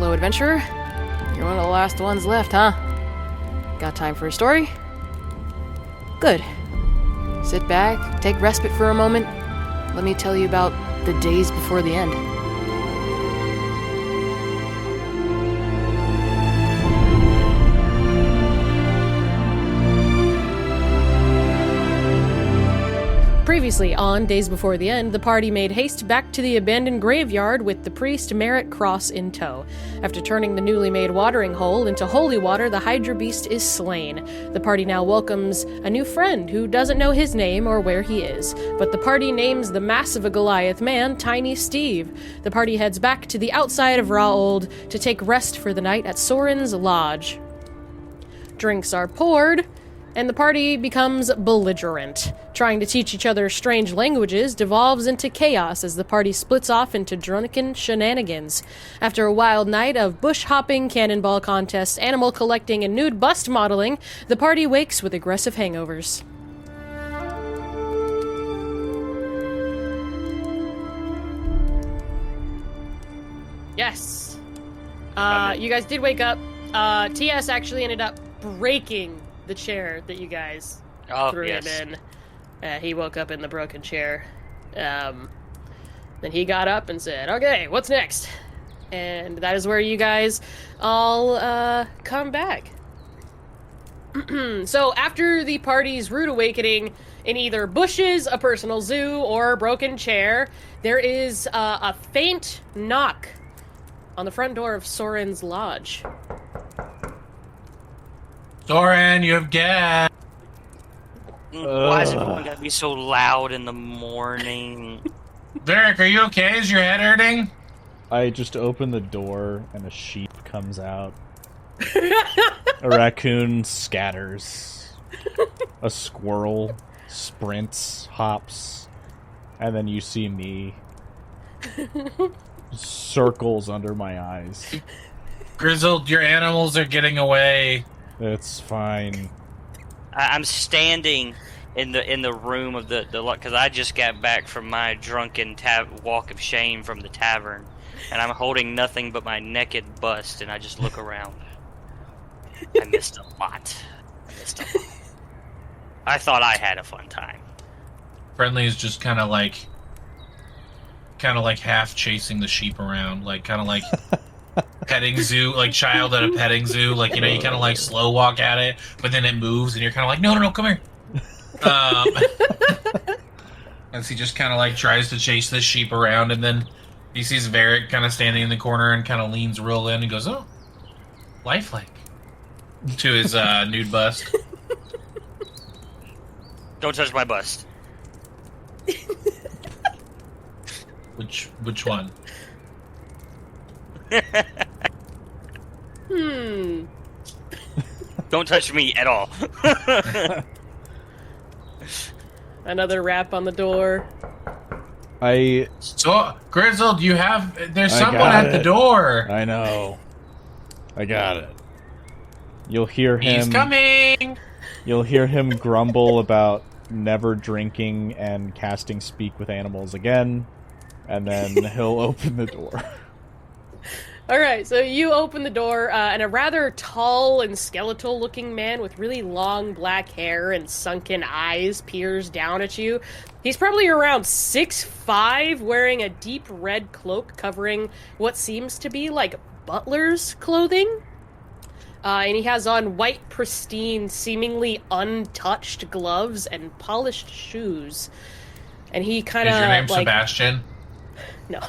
Hello, adventurer. You're one of the last ones left, huh? Got time for a story? Good. Sit back, take respite for a moment. Let me tell you about the days before the end. Previously on Days Before the End, the party made haste back to the abandoned graveyard with the priest Merritt Cross in tow. After turning the newly made watering hole into holy water, the hydra beast is slain. The party now welcomes a new friend who doesn't know his name or where he is, but the party names the massive a Goliath man Tiny Steve. The party heads back to the outside of Rawold to take rest for the night at Soren's lodge. Drinks are poured, and the party becomes belligerent. Trying to teach each other strange languages devolves into chaos as the party splits off into drunken shenanigans. After a wild night of bush hopping, cannonball contests, animal collecting, and nude bust modeling, the party wakes with aggressive hangovers. Yes. You guys did wake up. TS actually ended up breaking the chair that you guys threw him in. He woke up in the broken chair. Then he got up and said, "Okay, what's next?" And that is where you guys all come back. So after the party's rude awakening in either bushes, a personal zoo, or a broken chair, there is a faint knock on the front door of Soren's lodge. Soren, you have gas. Why is everyone gotta be so loud in the morning? Derek, are you okay? Is your head hurting? I just open the door and a sheep comes out. A raccoon scatters. A squirrel sprints, hops, and then you see me. Circles under my eyes. Grizzled, your animals are getting away. It's fine. I'm standing in the room of the because I just got back from my drunken walk of shame from the tavern, and I'm holding nothing but my naked bust, and I just look around. I missed a lot. I thought I had a fun time. Friendly is just kind of like half chasing the sheep around, like kind of like petting zoo, like child at a petting zoo, like, you know, you kind of like slow walk at it, but then it moves and you're kind of like, no, come here. As he just kind of like tries to chase this sheep around, and then he sees Varric kind of standing in the corner and kind of leans real in and goes, "Oh, lifelike," to his nude bust. Don't touch my bust. Which one? Don't touch me at all. Another rap on the door. So, Grizzled, there's someone at the door. I know. I got it. You'll hear him. He's coming. You'll hear him grumble about never drinking and casting speak with animals again, and then he'll open the door. Alright, so you open the door, and a rather tall and skeletal-looking man with really long black hair and sunken eyes peers down at you. He's probably around 6'5", wearing a deep red cloak covering what seems to be like butler's clothing. And he has on white, pristine, seemingly untouched gloves and polished shoes. And he kind of, Is your name Sebastian? No.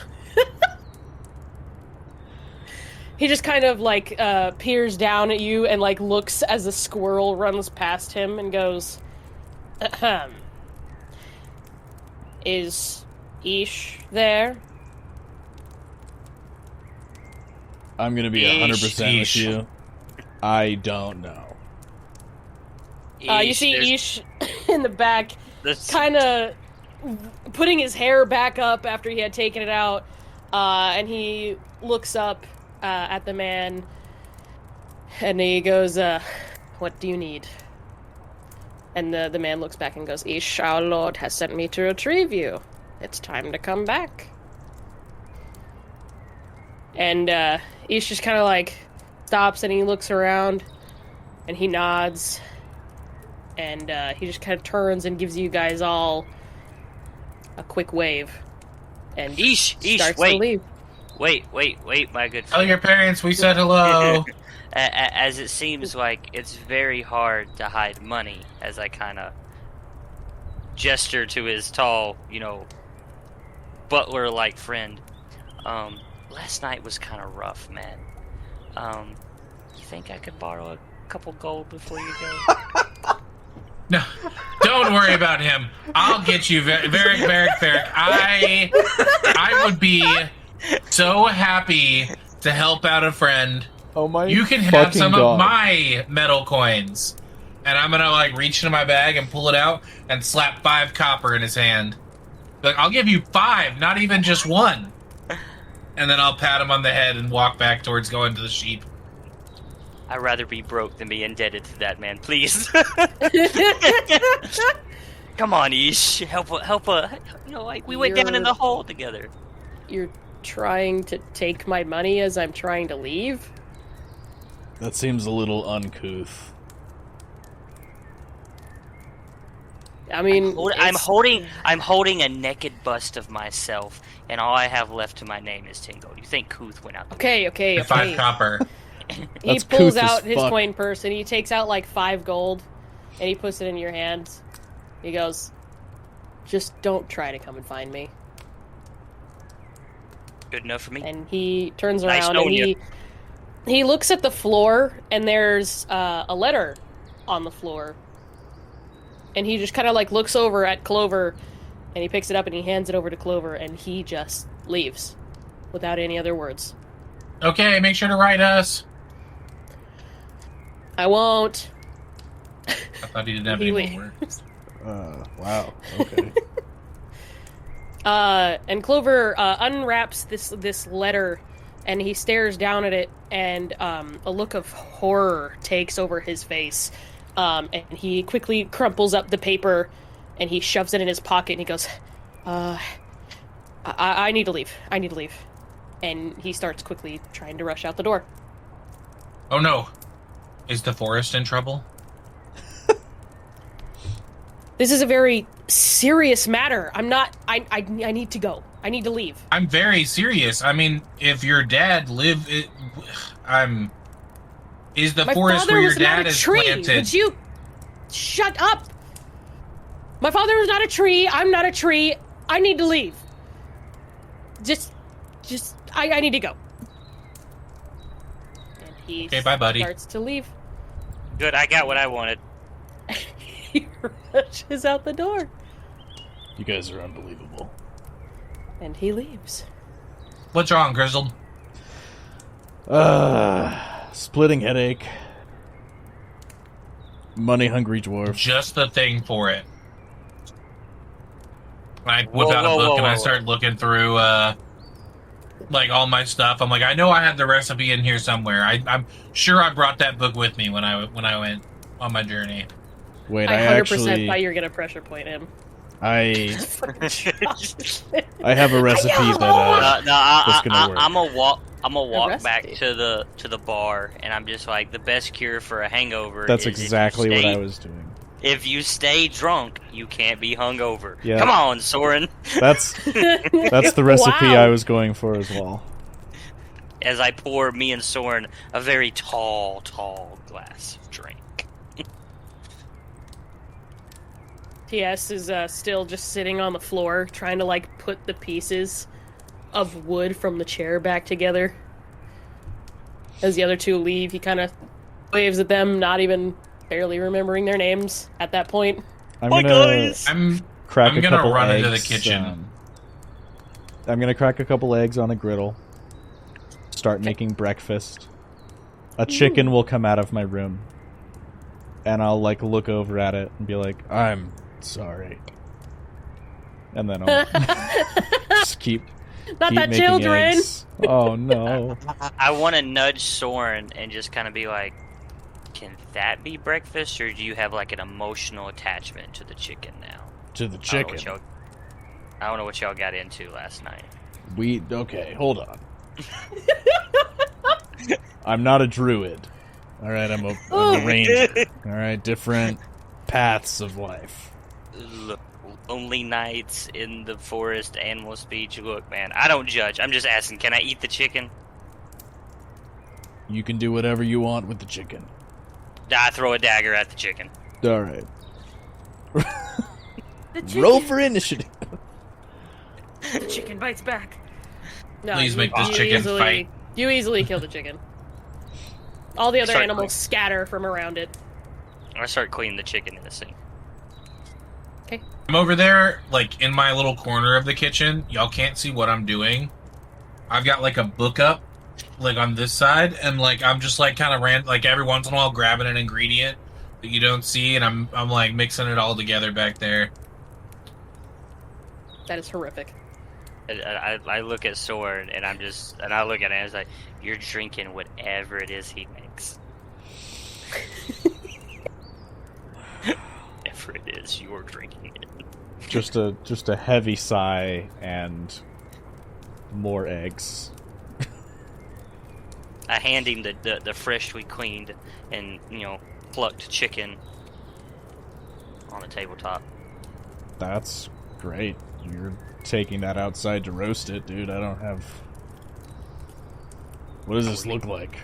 He just kind of, like, peers down at you and, like, looks as a squirrel runs past him and goes, "Ahem. Is Ish there?" I'm gonna be 100% with you. I don't know. You see Ish in the back, kind of putting his hair back up after he had taken it out, and he looks up at the man, and he goes, "What do you need?" And the man looks back and goes, "Ish, our lord has sent me to retrieve you. It's time to come back." And Ish just kind of like stops and he looks around and he nods. And he just kind of turns and gives you guys all a quick wave. And Ish, starts to wait. leave. Wait, my good Tell friend. your parents we said hello. As it seems like it's very hard to hide money, as I kind of gesture to his tall, butler-like friend. Last night was kind of rough, man. You think I could borrow a couple gold before you go? No, don't worry about him. I'll get you, Varric. I would be so happy to help out a friend. Oh my! You can have fucking some God. of my metal coins. And I'm gonna like reach into my bag and pull it out and slap 5 copper in his hand. Like, I'll give you 5, not even just 1. And then I'll pat him on the head and walk back towards going to the sheep. I'd rather be broke than be indebted to that man, please. Come on, Ish. Help. We went down in the hole together. You're trying to take my money as I'm trying to leave? That seems a little uncouth. I mean, I'm holding a naked bust of myself, and all I have left to my name is 10 gold. You think Kuth went out? Okay. 5 copper. He That's pulls couth as out his fuck. coin purse and he takes out like 5 gold and he puts it in your hands. He goes, "Just don't try to come and find me." Good enough for me. And he turns Nice around knowing and he looks at the floor and there's a letter on the floor. And he just kind of like looks over at Clover and he picks it up and he hands it over to Clover and he just leaves without any other words. Okay, make sure to write us. I won't. I thought he didn't have He any more leaves. words. Wow. Okay. And Clover unwraps this letter, and he stares down at it, and a look of horror takes over his face. And he quickly crumples up the paper, and he shoves it in his pocket, and he goes, I need to leave. I need to leave. And he starts quickly trying to rush out the door. Oh no. Is the forest in trouble? This is a very serious matter. I need to go. I need to leave. I'm very serious. I mean, if your dad lived... Is the My forest father where your was not dad a is tree. planted... Would you shut up? My father was not a tree. I'm not a tree. I need to leave. I need to go. And he Okay, bye, buddy. starts to leave. Good, I got what I wanted. He rushes out the door. You guys are unbelievable. And he leaves. What's wrong, Grizzled? Splitting headache. Money hungry dwarf. Just the thing for it. I whip out a book and I start looking through, like, all my stuff. I'm like, I know I had the recipe in here somewhere. I'm sure I brought that book with me when I went on my journey. Wait, I I 100% actually thought you were going to pressure point him. I have a recipe that that's gonna work. I'm gonna walk back recipe. to the bar, and I'm just like, the best cure for a hangover. That's is exactly if you what stay, I was doing. If you stay drunk, you can't be hungover. Yeah. Come on, Soren. That's the recipe Wow. I was going for as well. As I pour me and Soren a very tall glass of drink. TS is still just sitting on the floor, trying to like put the pieces of wood from the chair back together. As the other two leave, he kind of waves at them, not even barely remembering their names at that point. I'm Bye, gonna guys. crack I'm a gonna couple run eggs. into the kitchen. I'm gonna crack a couple eggs on a griddle. Start making breakfast. A chicken will come out of my room, and I'll like look over at it and be like, "I'm sorry," and then I'll just keep Not that making children! eggs. Oh no! I want to nudge Soren and just kind of be like, can that be breakfast, or do you have like an emotional attachment to the chicken now? To the I chicken. don't know what y'all got into last night. Okay, hold on. I'm not a druid. All right, I'm a ranger. All right, different paths of life. Lonely nights in the forest, animal speech. Look, man, I don't judge. I'm just asking, can I eat the chicken? You can do whatever you want with the chicken. I throw a dagger at the chicken. All right. The chicken. Roll for initiative. The chicken bites back. No, Please make this you chicken fight. You easily kill the chicken. All the other Start animals quick. scatter from around it. I start cleaning the chicken in the sink. I'm over there, like, in my little corner of the kitchen. Y'all can't see what I'm doing. I've got, like, a book up, like, on this side, and, like, I'm just, like, kind of like, every once in a while grabbing an ingredient that you don't see, and I'm like, mixing it all together back there. That is horrific. I look at Soren, and I look at him, and it's like, you're drinking whatever it is he makes. Whatever it is, you're drinking it. Just a heavy sigh and more eggs. I hand him the freshly cleaned and, plucked chicken on the tabletop. That's great. You're taking that outside to roast it, dude. I don't have... What does this look like?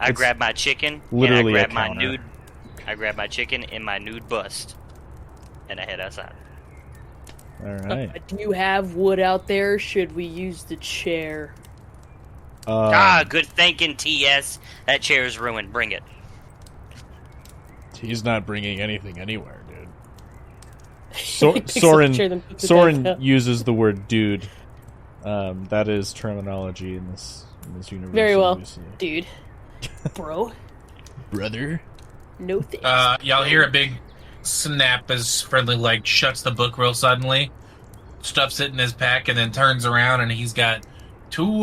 I It's grab my chicken, literally and a I grab my counter. nude. I grab my chicken and my nude bust, and I head outside. Alright. Do you have wood out there? Should we use the chair? Good thinking, TS. That chair is ruined. Bring it. He's not bringing anything anywhere, dude. He picks up the chair, then puts it back Soren up. uses the word dude. That is terminology in this universe. Very well. obviously. Dude. Bro. Brother? No thanks. Y'all hear a big snap as Friendly, like, shuts the book real suddenly, stuffs it in his pack, and then turns around, and he's got two,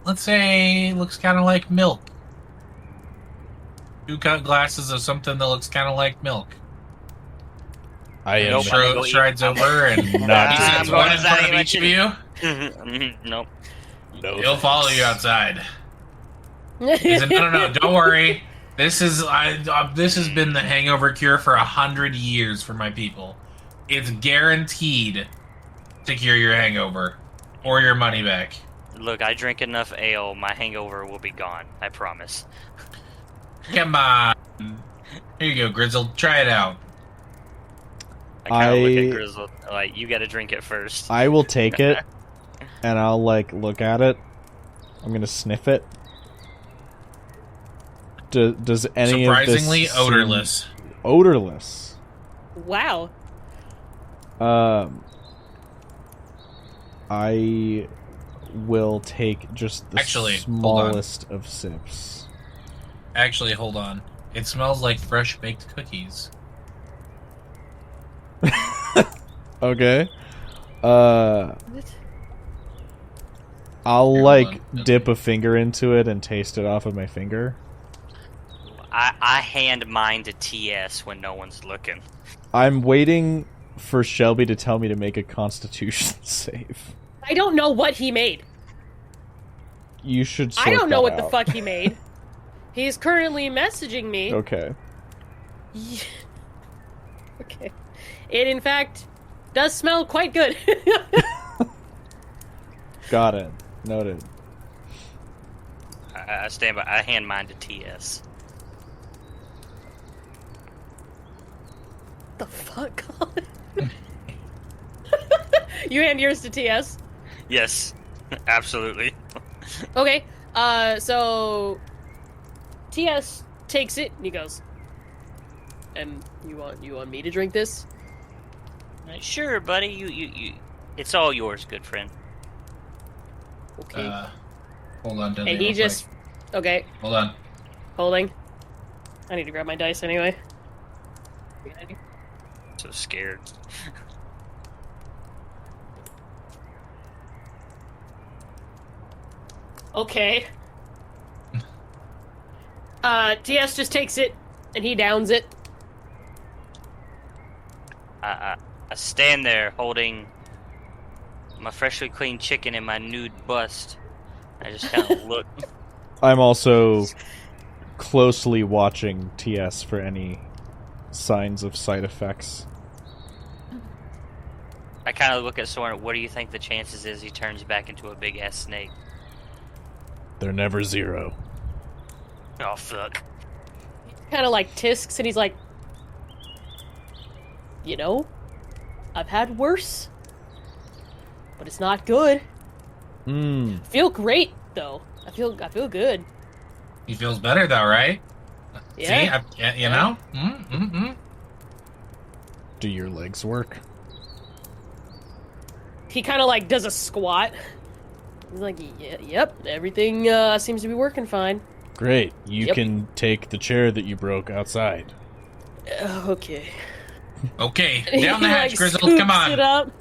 let's say, looks kind of like milk. Two cut glasses of something that looks kind of like milk. I am Nope. Strides over, and he Not sets I'm one going in front of inside each of you. Nope. no He'll follow you outside. He said, no, don't worry. This has been the hangover cure for 100 years for my people. It's guaranteed to cure your hangover or your money back. Look, I drink enough ale, my hangover will be gone. I promise. Come on. Here you go, Grizzle. Try it out. I kind of look I- at Grizzle like, you got to drink it first. I will take it, and I'll, look at it. I'm gonna sniff it. Does any Surprisingly of this seem odorless. odorless? Wow. I will take just the Actually, hold on. smallest of sips. Actually, hold on. It smells like fresh baked cookies. Okay. What? I'll Here, like hold on. dip a finger into it and taste it off of my finger. I hand mine to TS when no one's looking. I'm waiting for Shelby to tell me to make a Constitution save. I don't know what he made. You should. Sort I don't know that what the out. fuck he made. He's currently messaging me. Okay. Yeah. Okay. It, in fact, does smell quite good. Got it. Noted. I stand by. I hand mine to TS. The fuck? You hand yours to TS? Yes, absolutely. Okay. So TS takes it and he goes, you want me to drink this? Sure, buddy. You. It's all yours, good friend. Okay. Hold on, Dudley, and he real just okay, quick. Hold on. holding. I need to grab my dice anyway. So scared. Okay. TS just takes it and he downs it. I stand there holding my freshly cleaned chicken and my nude bust. I just kind of look. I'm also closely watching TS for any signs of side effects. I kind of look at Soren. What do you think the chances is he turns back into a big ass snake? They're never zero. Oh fuck! Kind of like tisks, and he's like, you know, I've had worse, but it's not good. Feel great though. I feel good. He feels better though, right? Yeah. See, you know. Do your legs work? He kind of like does a squat. He's like, yep, everything seems to be working fine. Great. You can take the chair that you broke outside. Okay. Okay, down the hatch, like, Grizzled. scoops Come on. it up.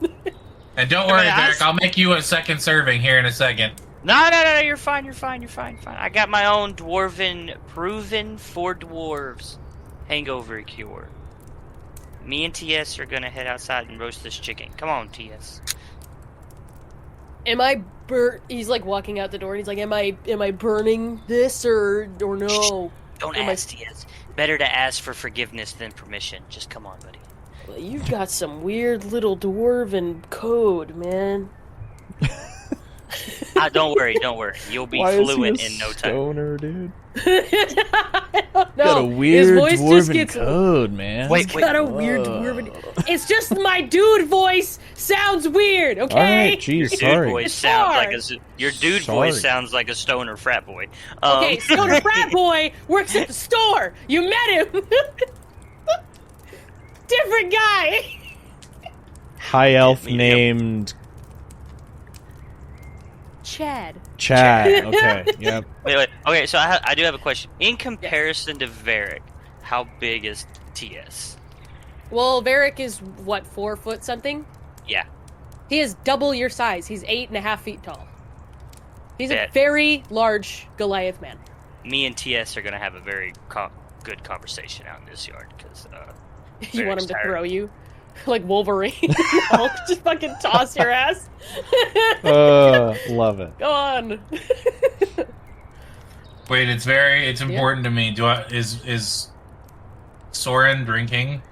And don't worry, Derek. I'll make you a second serving here in a second. No, you're fine. I got my own dwarven, proven for dwarves hangover cure. Me and TS are gonna head outside and roast this chicken. Come on, TS. Am I He's like walking out the door and he's like, am I burning this or no? Don't ask, TS. Better to ask for forgiveness than permission. Just come on, buddy. Well, you've got some weird little dwarven code, man. Don't worry. You'll be fluent in no time. Stoner, dude. I don't know. Got a weird His voice dwarven code, man. He's got a weird dwarven. It's just my dude voice sounds weird. Okay. All right, geez, sorry. Your dude voice sounds like a stoner frat boy. Okay, stoner frat boy works at the store. You met him. Different guy. High elf named Chad. Okay, yep. Wait. Okay, so I do have a question. In comparison to Varric, how big is TS? Well, Varric is what, 4 foot something? Yeah. He is double your size. He's 8.5 feet tall. He's a very large Goliath man. Me and TS are gonna have a very good conversation out in this yard because. You want him to throw you? Like Wolverine. Hulk, just fucking toss your ass. Love it. Go on. Wait, it's important to me. Is Soren drinking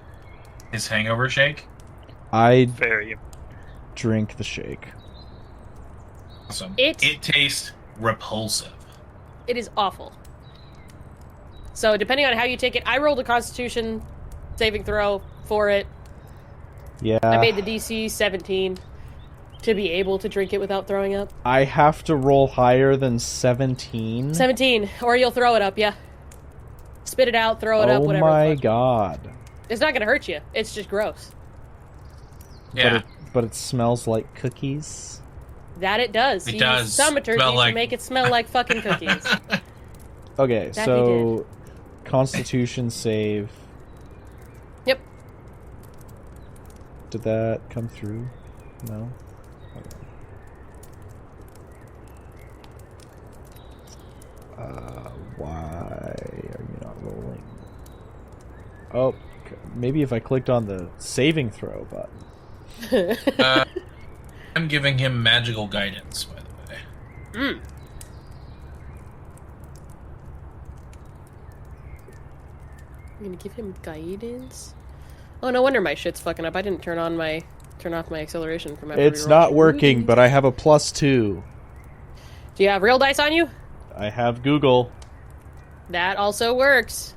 his hangover shake? I Very. drink the shake. Awesome. It tastes repulsive. It is awful. So depending on how you take it, I rolled a Constitution saving throw for it. Yeah. I made the DC 17 to be able to drink it without throwing up. I have to roll higher than 17. 17, or you'll throw it up, yeah. Spit it out, throw it up, whatever. Oh my god. It's not gonna hurt you. It's just gross. Yeah. But it smells like cookies. That it does. It does. Thaumaturgy to make it smell like fucking cookies. Okay, That so Constitution save. Yep. Did that come through? No? Why are you not rolling? Oh, maybe if I clicked on the saving throw button. I'm giving him magical guidance, by the way. I'm gonna give him guidance. Oh, no wonder my shit's fucking up. I didn't turn off my acceleration from after It's not working, but I have a +2. Do you have real dice on you? I have Google. That also works.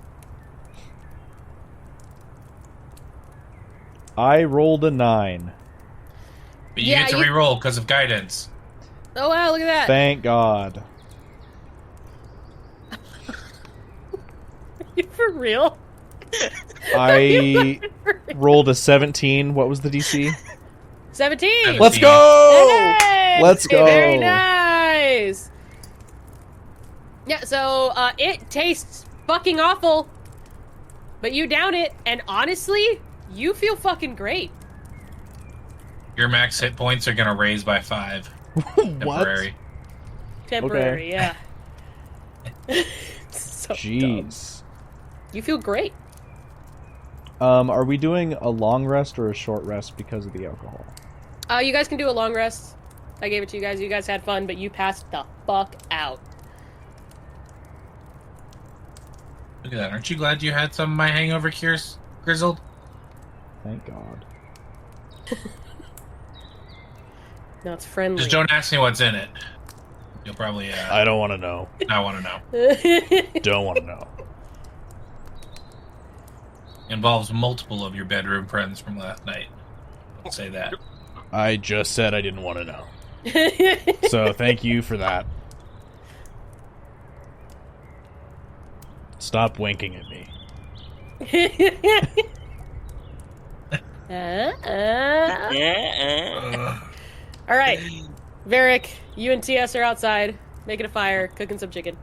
I rolled a 9. But you get to re-roll because of guidance. Oh wow, look at that. Thank God. You for real? I rolled a 17. What was the DC? 17! Let's go! Nice! Let's go! Very nice! Yeah, so, it tastes fucking awful, but you down it, and honestly, you feel fucking great. Your max hit points are gonna raise by 5. Temporary. Temporary, yeah. So Jeez. dumb. You feel great. Are we doing a long rest or a short rest because of the alcohol? You guys can do a long rest. I gave it to you guys. You guys had fun, but you passed the fuck out. Look at that. Aren't you glad you had some of my hangover cures, Grizzled? Thank God. No, it's friendly. Just don't ask me what's in it. You'll probably, I don't want to know. I want to know. Don't want to know. Involves multiple of your bedroom friends from last night. I'll say that. I just said I didn't want to know. So thank you for that. Stop winking at me. All right, Varric, you and TS are outside, making a fire, cooking some chicken.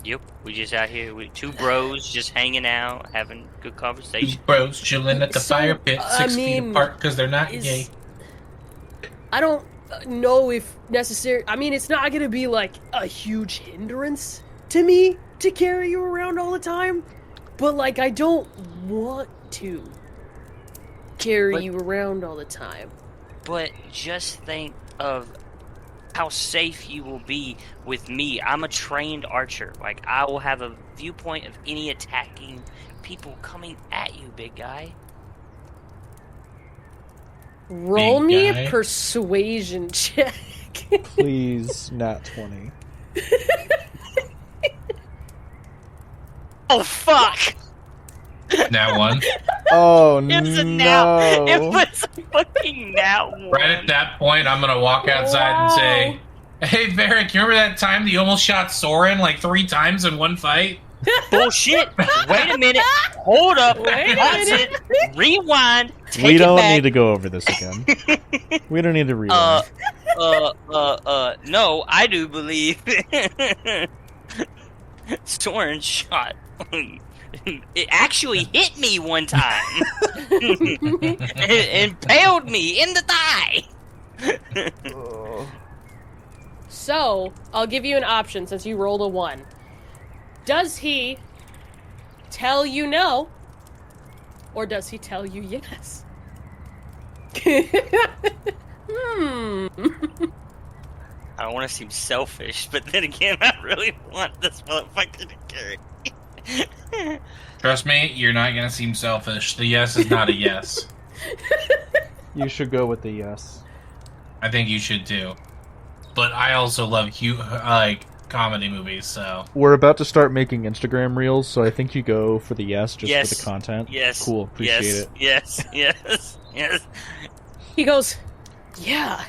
Yep, we just out here with two bros just hanging out, having good conversation. Two bros chilling at the So, fire pit, 6 feet apart because they're not is- gay. I don't know if necessary. I mean, it's not going to be like a huge hindrance to me to carry you around all the time, but like I don't want to carry you around all the time. But just think of how safe you will be with me. I'm a trained archer. Like, I will have a viewpoint of any attacking people coming at you, big guy. Roll Big me guy. a persuasion check. Please, nat 20. Oh, fuck! Now one. Oh, It was a now. It no. was a fucking now one. Right at that point, I'm going to walk outside and say, hey, Varric, you remember that time that you almost shot Soren like 3 times in one fight? Bullshit. Wait a minute. Hold up. Wait a Pause minute. it. Rewind. Take We it don't back. need to go over this again. We don't need to rewind. No, I do believe Soren shot. It actually hit me one time. It impaled me in the thigh. So, I'll give you an option since you rolled a 1. Does he tell you no, or does he tell you yes? I don't want to seem selfish, but then again, I really want this motherfucker to carry. Trust me, you're not going to seem selfish. The yes is not a yes. You should go with the yes. I think you should too. But I also love comedy movies, so... We're about to start making Instagram reels, so I think you go for the yes just Yes. for the content. Yes. Cool, appreciate yes. it. Yes. Yes. Yes. He goes, yeah,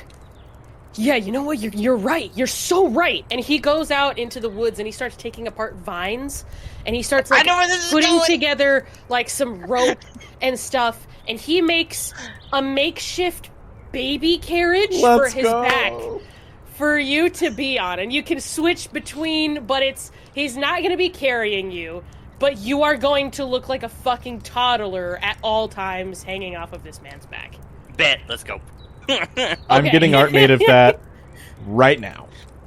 you know what, you're right, you're so right. And he goes out into the woods and he starts taking apart vines, and he starts I like know where this is putting going. together like some rope and stuff, and he makes a makeshift baby carriage for his back for you to be on, and you can switch between, but he's not going to be carrying you, but you are going to look like a fucking toddler at all times hanging off of this man's back. Bet. Let's go. I'm Okay. getting art made of that right now.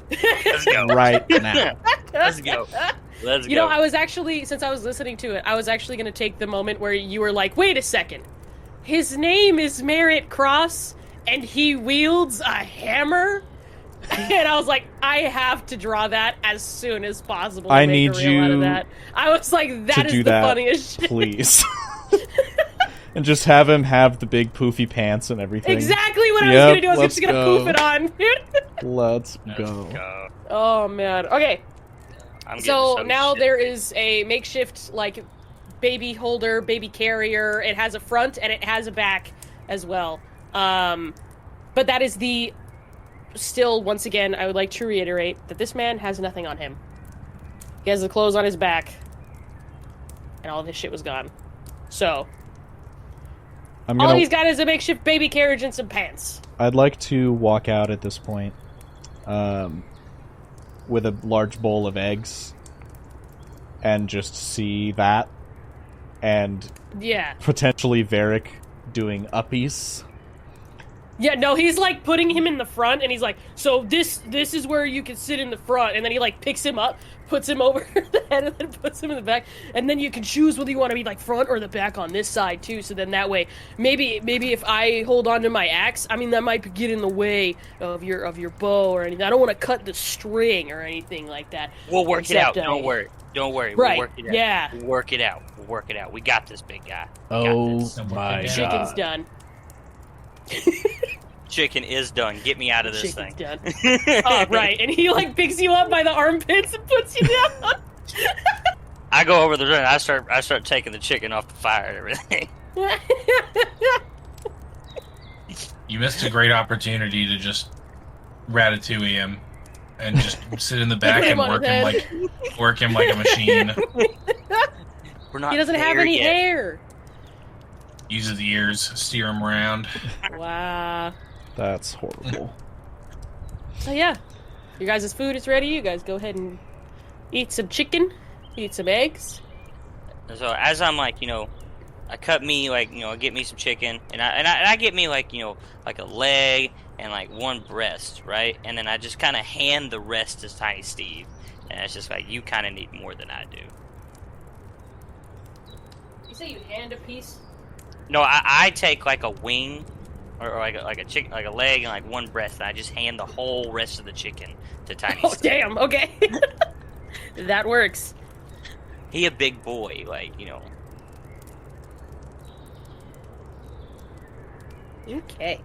Let's go. Right now. Let's go. Let's go. You know, I was actually, since I was listening to it, I was actually going to take the moment where you were like, wait a second. His name is Merritt Cross, and he wields a hammer? And I was like, I have to draw that as soon as possible. To I make need a reel out of you that. I was like, that to is do the that, funniest shit. please. And just have him have the big poofy pants and everything. Exactly what I was Yep, going to do. I was let's just going to go. poof it on. Let's Let's go. go. Oh, man. Okay. I'm So getting some now shit. there is a makeshift, like, baby holder, baby carrier. It has a front and it has a back as well. But that is the... Still, once again, I would like to reiterate that this man has nothing on him. He has the clothes on his back. And all of his shit was gone. So, I'm all gonna. he's got is a makeshift baby carriage and some pants. I'd like to walk out at this point, with a large bowl of eggs, and just see that, and Yeah. potentially Varric doing uppies, Yeah, no, he's like putting him in the front, and he's like, so this is where you can sit in the front, and then he like picks him up, puts him over the head, and then puts him in the back, and then you can choose whether you want to be like front or the back on this side too. So then that way, maybe if I hold on to my axe, I mean that might get in the way of your bow or anything. I don't want to cut the string or anything like that. We'll work it out. Don't worry. Right. We'll work it out. Yeah. We'll work it out. We got this, big guy. Oh my god. Chicken's done. Chicken is done. Get me out of this Chicken's thing. done. Oh, right. And he like picks you up by the armpits and puts you down. I go over the room. I start taking the chicken off the fire and everything. You missed a great opportunity to just ratatouille him and just sit in the back and work him like a machine. We're not. He doesn't have any yet. hair. Uses the ears, steer him around. Wow. That's horrible. So yeah, your guys' food is ready. You guys go ahead and eat some chicken, eat some eggs. So as I'm like, I cut me get me some chicken, and I get me like a leg and like one breast, right? And then I just kind of hand the rest to Tiny Steve, and it's just like you kind of need more than I do. You say you hand a piece? No, I take like a wing, or like a chicken, like a leg and like one breast, and I just hand the whole rest of the chicken to Tiny Oh Steve. damn! Okay, that works. He a big boy, Okay.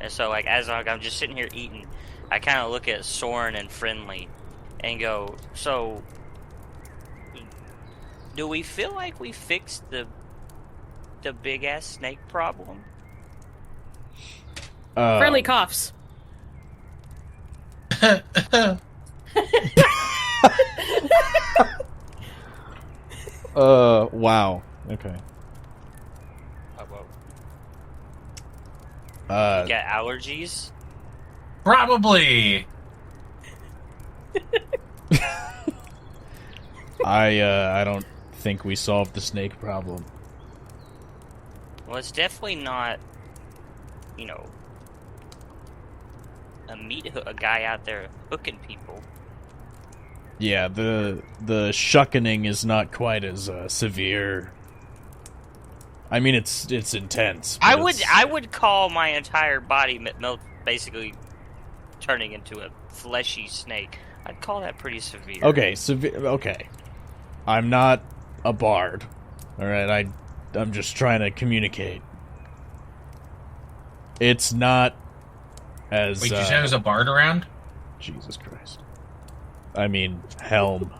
And so like as I'm just sitting here eating, I kind of look at Soren and Friendly, and go, so. Do we feel like we fixed the big ass snake problem? Friendly coughs. Wow. Okay. You got allergies? Probably. I don't think we solved the snake problem. Well, it's definitely not, a guy out there hooking people. Yeah, the shuckening is not quite as severe. I mean, it's intense. I would call my entire body basically turning into a fleshy snake. I'd call that pretty severe. Okay, okay. I'm not a bard. All right, I'm just trying to communicate. It's not as. Wait, you said there's a bard around? Jesus Christ. I mean, Helm.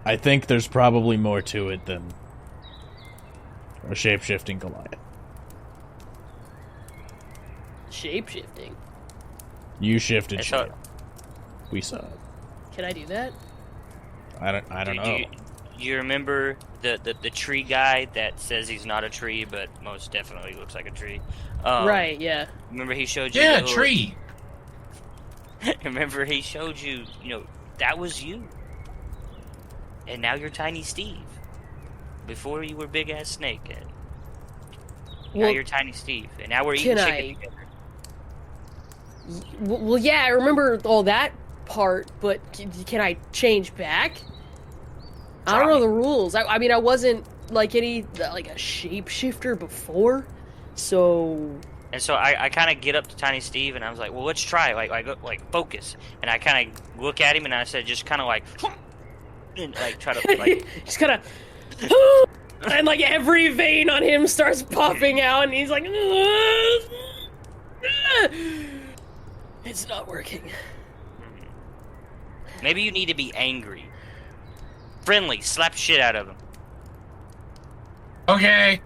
I think there's probably more to it than a shape-shifting Goliath. Shape-shifting? You shifted shape. We saw it. Can I do that? I don't know. Do you remember the tree guy that says he's not a tree, but most definitely looks like a tree? Right, yeah. Remember he showed you... Yeah, tree! Remember he showed you, that was you. And now you're Tiny Steve. Before you were Big Ass Snake. And now you're Tiny Steve. And now we're eating chicken together. Well, yeah, I remember all that part, but can I change back? I don't know the rules. I mean, I wasn't like a shapeshifter before, so... And so I kind of get up to Tiny Steve, and I was like, well, let's try. Like focus. And I kind of look at him, and I said, just kind of like... And, try to, just kind of... And, every vein on him starts popping out, and he's like... It's not working. Maybe you need to be angry. Friendly, slap shit out of him. Okay.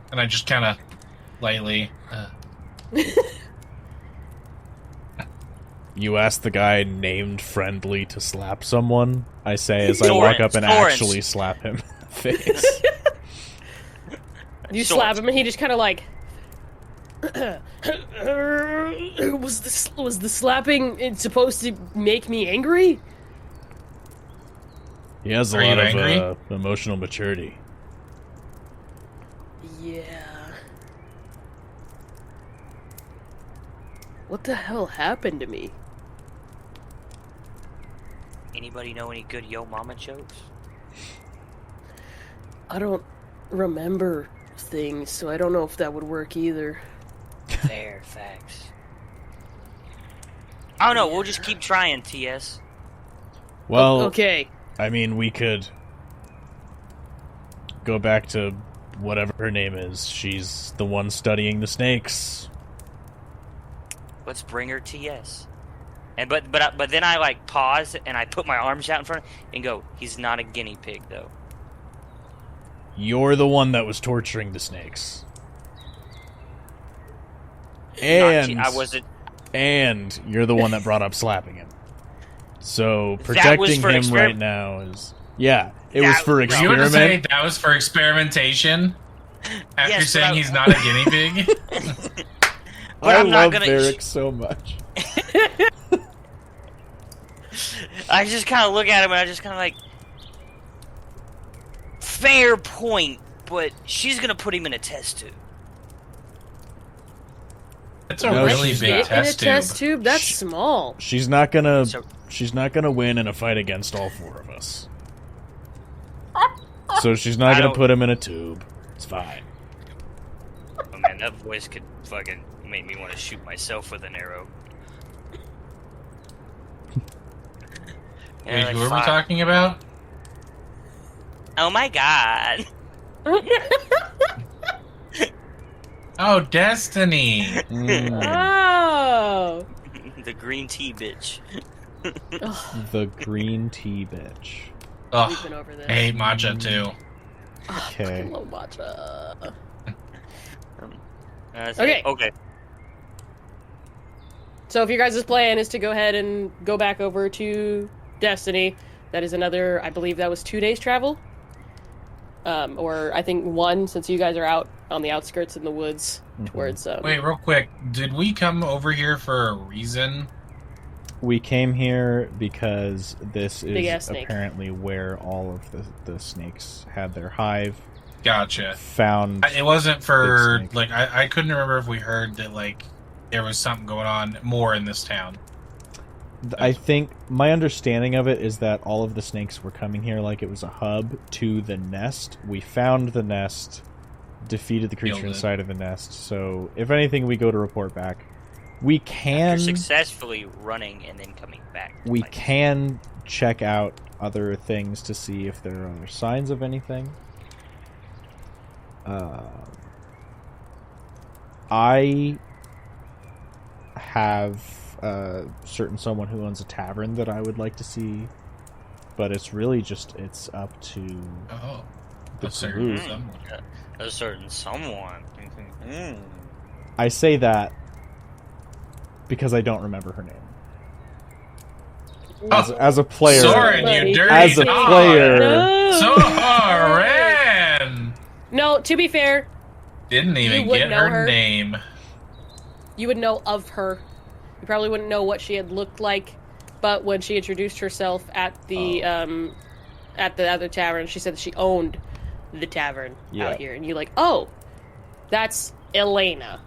And I just kind of lightly... You ask the guy named Friendly to slap someone, I say as I walk up and actually slap him in the face. You slap him and he just kind of Was the slapping supposed to make me angry? He has a Are you lot angry? of emotional maturity. Yeah. What the hell happened to me? Anybody know any good Yo Mama jokes? I don't remember things, so I don't know if that would work either. Fair facts. I don't know. We'll just keep trying, TS. Well, Okay. I mean, we could go back to whatever her name is. She's the one studying the snakes. Let's bring her TS. And but then I like pause and I put my arms out in front and go, he's not a guinea pig though. You're the one that was torturing the snakes. And I wasn't. And you're the one that brought up slapping him. So That was protecting for him right now is it was for You were to say experiment. that was for experimentation? After Yes, saying he's not a guinea pig? But I I'm not love gonna- Varric so much. I just kind of look at him and I just kind of like, fair point, but she's gonna put him in a test tube. It's a No, really she's big not. In a test test tube. tube? That's small. She's not gonna So- win in a fight against all four of us. So she's not I gonna don't- put him in a tube. It's fine. Oh man, that voice could fucking make me want to shoot myself with an arrow. Wait, like, who are we fine. talking about? Oh my god. Oh, Destiny! Mm, Oh. The green tea bitch. the green tea bitch. We've Oh, been over this. I hate matcha too. Okay. Hello, matcha. Okay. Okay. So if your guys' plan is to go ahead and go back over to Destiny, that is another, I believe that was 2 days travel. Or I think one, since you guys are out on the outskirts in the woods towards... Wait, real quick. Did we come over here for a reason? We came here because this Big-ass is snake. apparently where all of the snakes had their hive. Gotcha. Found It wasn't for, Big snake. like, I couldn't remember if we heard that, like, there was something going on more in this town. I think my understanding of it is that all of the snakes were coming here like it was a hub to the nest. We found the nest, defeated the creature Killed it. inside of the nest. So if anything, we go to report back. We can After successfully running and then coming back. we Like, can check out other things to see if there are other signs of anything. I have certain someone who owns a tavern that I would like to see, but it's really just it's up to Oh. the A certain group. someone. a certain someone. I say that because I don't remember her name. As a player, Soren, you dirty as a dog. player, No! Soren! No, to be fair, Didn't even You would get know her her. name. you would know of her. You probably wouldn't know what she had looked like, but when she introduced herself at the other tavern, she said that she owned the tavern Yeah. out here, and you're like, oh, that's Elena.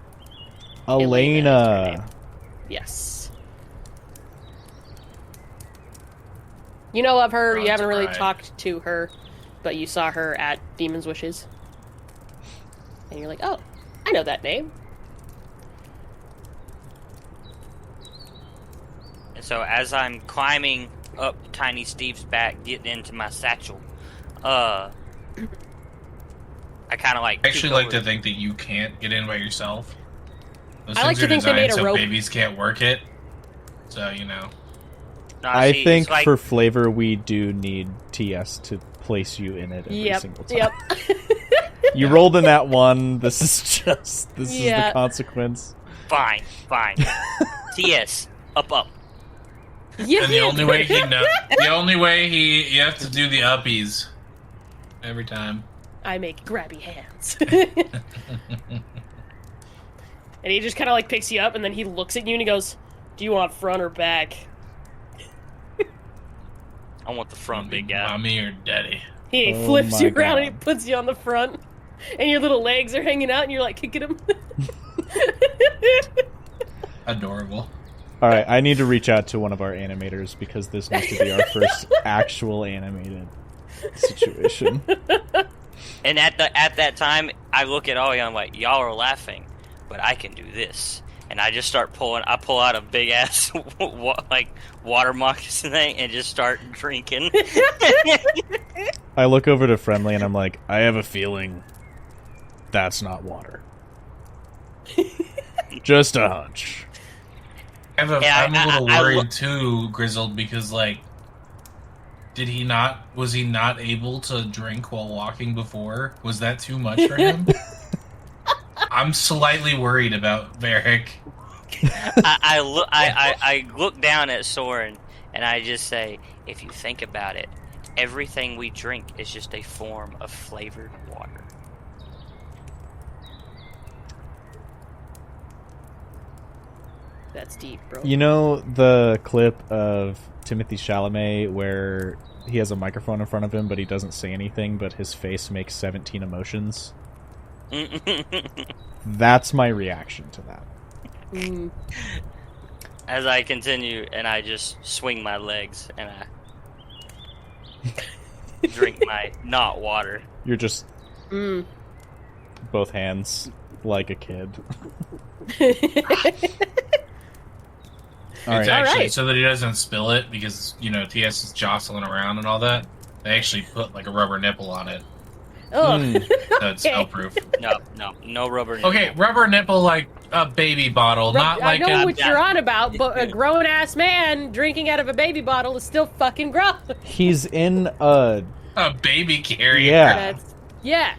Elena. Yes. You know of her. Oh, You haven't really right. talked to her, but you saw her at Demon's Wishes, and you're like, oh, I know that name. And so as I'm climbing up Tiny Steve's back, getting into my satchel, I kind of like. I actually peek like over- to think that you can't get in by yourself. Those I like things to are think they made designed a so rope. babies can't work it. So, you know. No, I see, think it's like, for flavor, we do need TS to place you in it every Yep. single time. Yep. You rolled in that one. This is is Yeah. the consequence. fine. TS, up. Yeah. And the only way you have to do the uppies every time. I make grabby hands. And he just kind of like picks you up, and then he looks at you and he goes, "Do you want front or back?" I want the front, big guy. Mommy or daddy? He Oh flips my you around and he God. puts you on the front, and your little legs are hanging out, and you're like kicking him. Adorable. All right, I need to reach out to one of our animators because this needs to be our first actual animated situation. And at that time, I look at all y'all, I'm like, y'all are laughing, but I can do this. And I just start pulling. I pull out a big ass like water moccasin thing and just start drinking. I look over to Friendly and I'm like, I have a feeling that's not water. Just a hunch. I'm a little worried too, Grizzled, because like, was he not able to drink while walking before? Was that too much for him? I'm slightly worried about Varric. I look down at Soren and I just say, if you think about it, everything we drink is just a form of flavored water. That's deep, bro. You know the clip of Timothy Chalamet where he has a microphone in front of him, but he doesn't say anything, but his face makes 17 emotions? That's my reaction to that. Mm. As I continue, and I just swing my legs, and I drink my not water. You're just both hands like a kid. All It's right. actually Alright. so that he doesn't spill it, because TS is jostling around and all that. They actually put like a rubber nipple on it, Oh, so it's Okay. smell-proof. No rubber. Nipple. Okay, rubber nipple like a baby bottle, not I like know a. what you're on about, but a grown-ass man drinking out of a baby bottle is still fucking gross. He's in a... A baby carrier. Yeah. Yeah.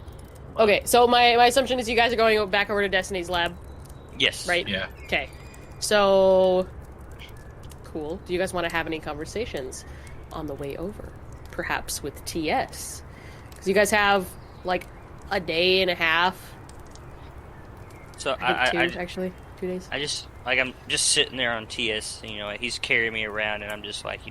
Okay, so my assumption is you guys are going back over to Destiny's lab, Yes. right? Yeah. Okay. So, cool. Do you guys want to have any conversations on the way over? Perhaps with TS? Because you guys have, like, a day and a half. So I think two, I actually. 2 days. I'm just sitting there on TS. He's carrying me around, and I'm just like,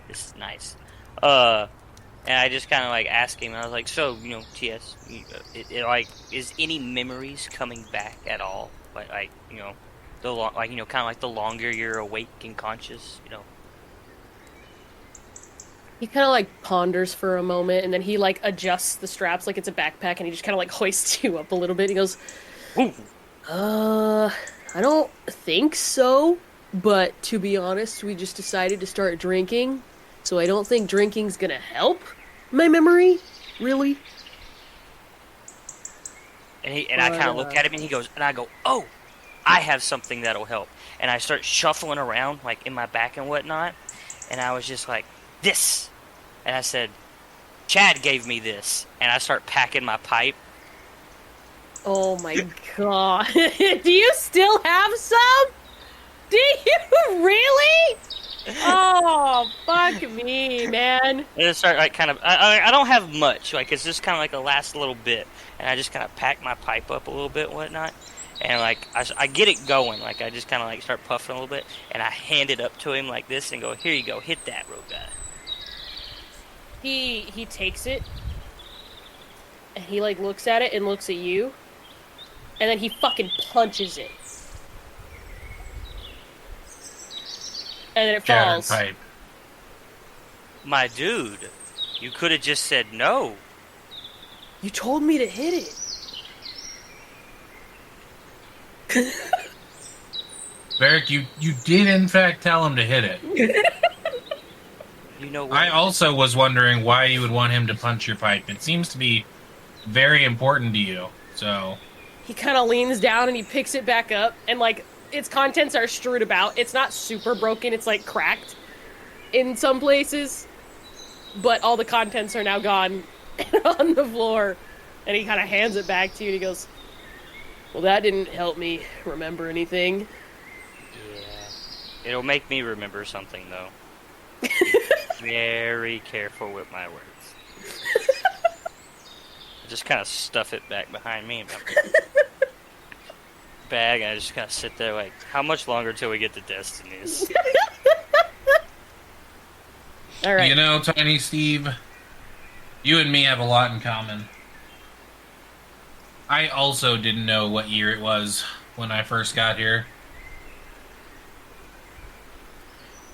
this is nice. And I just kind of like ask him. I was like, so TS, is any memories coming back at all? Like kind of like the longer you're awake and conscious, He kind of, like, ponders for a moment, and then he, like, adjusts the straps like it's a backpack, and he just kind of, like, hoists you up a little bit. He goes, Ooh. I don't think so, but to be honest, we just decided to start drinking, so I don't think drinking's gonna help my memory, really. And I kind of look at him, and he goes, and I go, oh, I have something that'll help. And I start shuffling around, like, in my back and whatnot, and I was just like, this. And I said, Chad gave me this. And I start packing my pipe. Oh my god. Do you still have some? Do you really? Oh, fuck me, man. And I start, like, kind of, I don't have much. Like, it's just kind of like the last little bit. And I just kind of pack my pipe up a little bit and whatnot. And, like, I get it going. Like, I just kind of, like, start puffing a little bit. And I hand it up to him like this and go, here you go, hit that, road guy. He takes it, and he, like, looks at it and looks at you, and then he fucking punches it. And then it Shattered falls. pipe. My dude, you could have just said no. You told me to hit it. Varric, you did in fact tell him to hit it. You know what? I also was wondering why you would want him to punch your pipe. It seems to be very important to you, so... He kind of leans down and he picks it back up, and, like, its contents are strewed about. It's not super broken, it's, like, cracked in some places, but all the contents are now gone on the floor. And he kind of hands it back to you, and he goes, well, that didn't help me remember anything. Yeah. It'll make me remember something, though. Very careful with my words. I just kind of stuff it back behind me. bag, and I just kind of sit there like, how much longer till we get to Destiny's? All right. You know, Tiny Steve, you and me have a lot in common. I also didn't know what year it was when I first got here.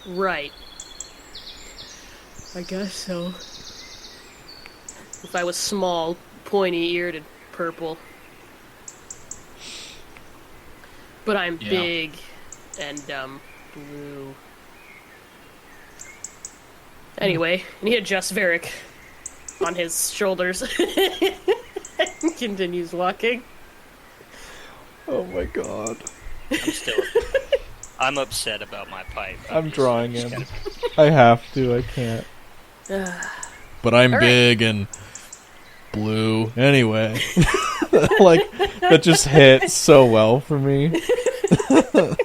Right. I guess so. If I was small, pointy-eared, and purple. But I'm Yeah. big and, blue. Anyway, and he adjusts Varric on his shoulders and continues walking. Oh my god. I'm upset about my pipe. I'm drawing just him. gotta- I have to, I can't. But I'm All right. big and blue. Anyway. Like, that just hit so well for me. Do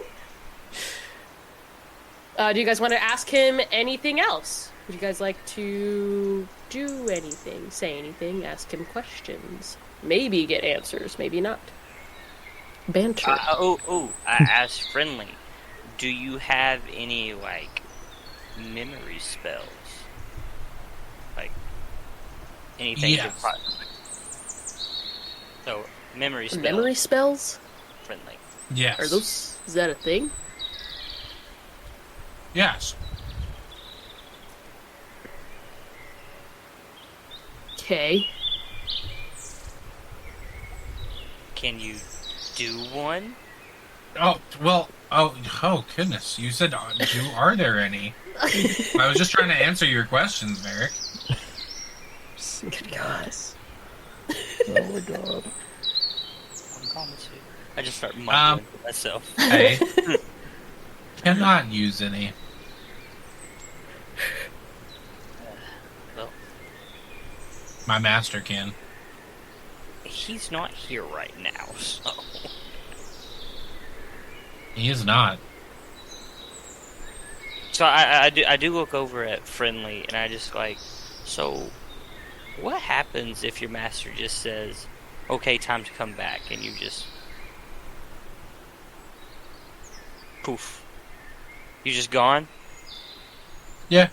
you guys want to ask him anything else? Would you guys like to do anything, say anything, ask him questions? Maybe get answers, maybe not. Banter. I asked Friendly, do you have any, like, memory spells? Like, anything Yes. So, memory spells. Memory spells? Friendly. Yes. Is that a thing? Yes. Okay. Can you do one? Oh, well, oh, goodness. You said, are there any? I was just trying to answer your questions, Merrick. Good God. Oh my god. I'm calm as shit. I just start mumbling to myself. Hey. Cannot use any. Well, My master can. he's not here right now, so... He is not. So I do look over at Friendly, and I just like, so what happens if your master just says, okay, time to come back, and you just poof, you just gone? Yeah.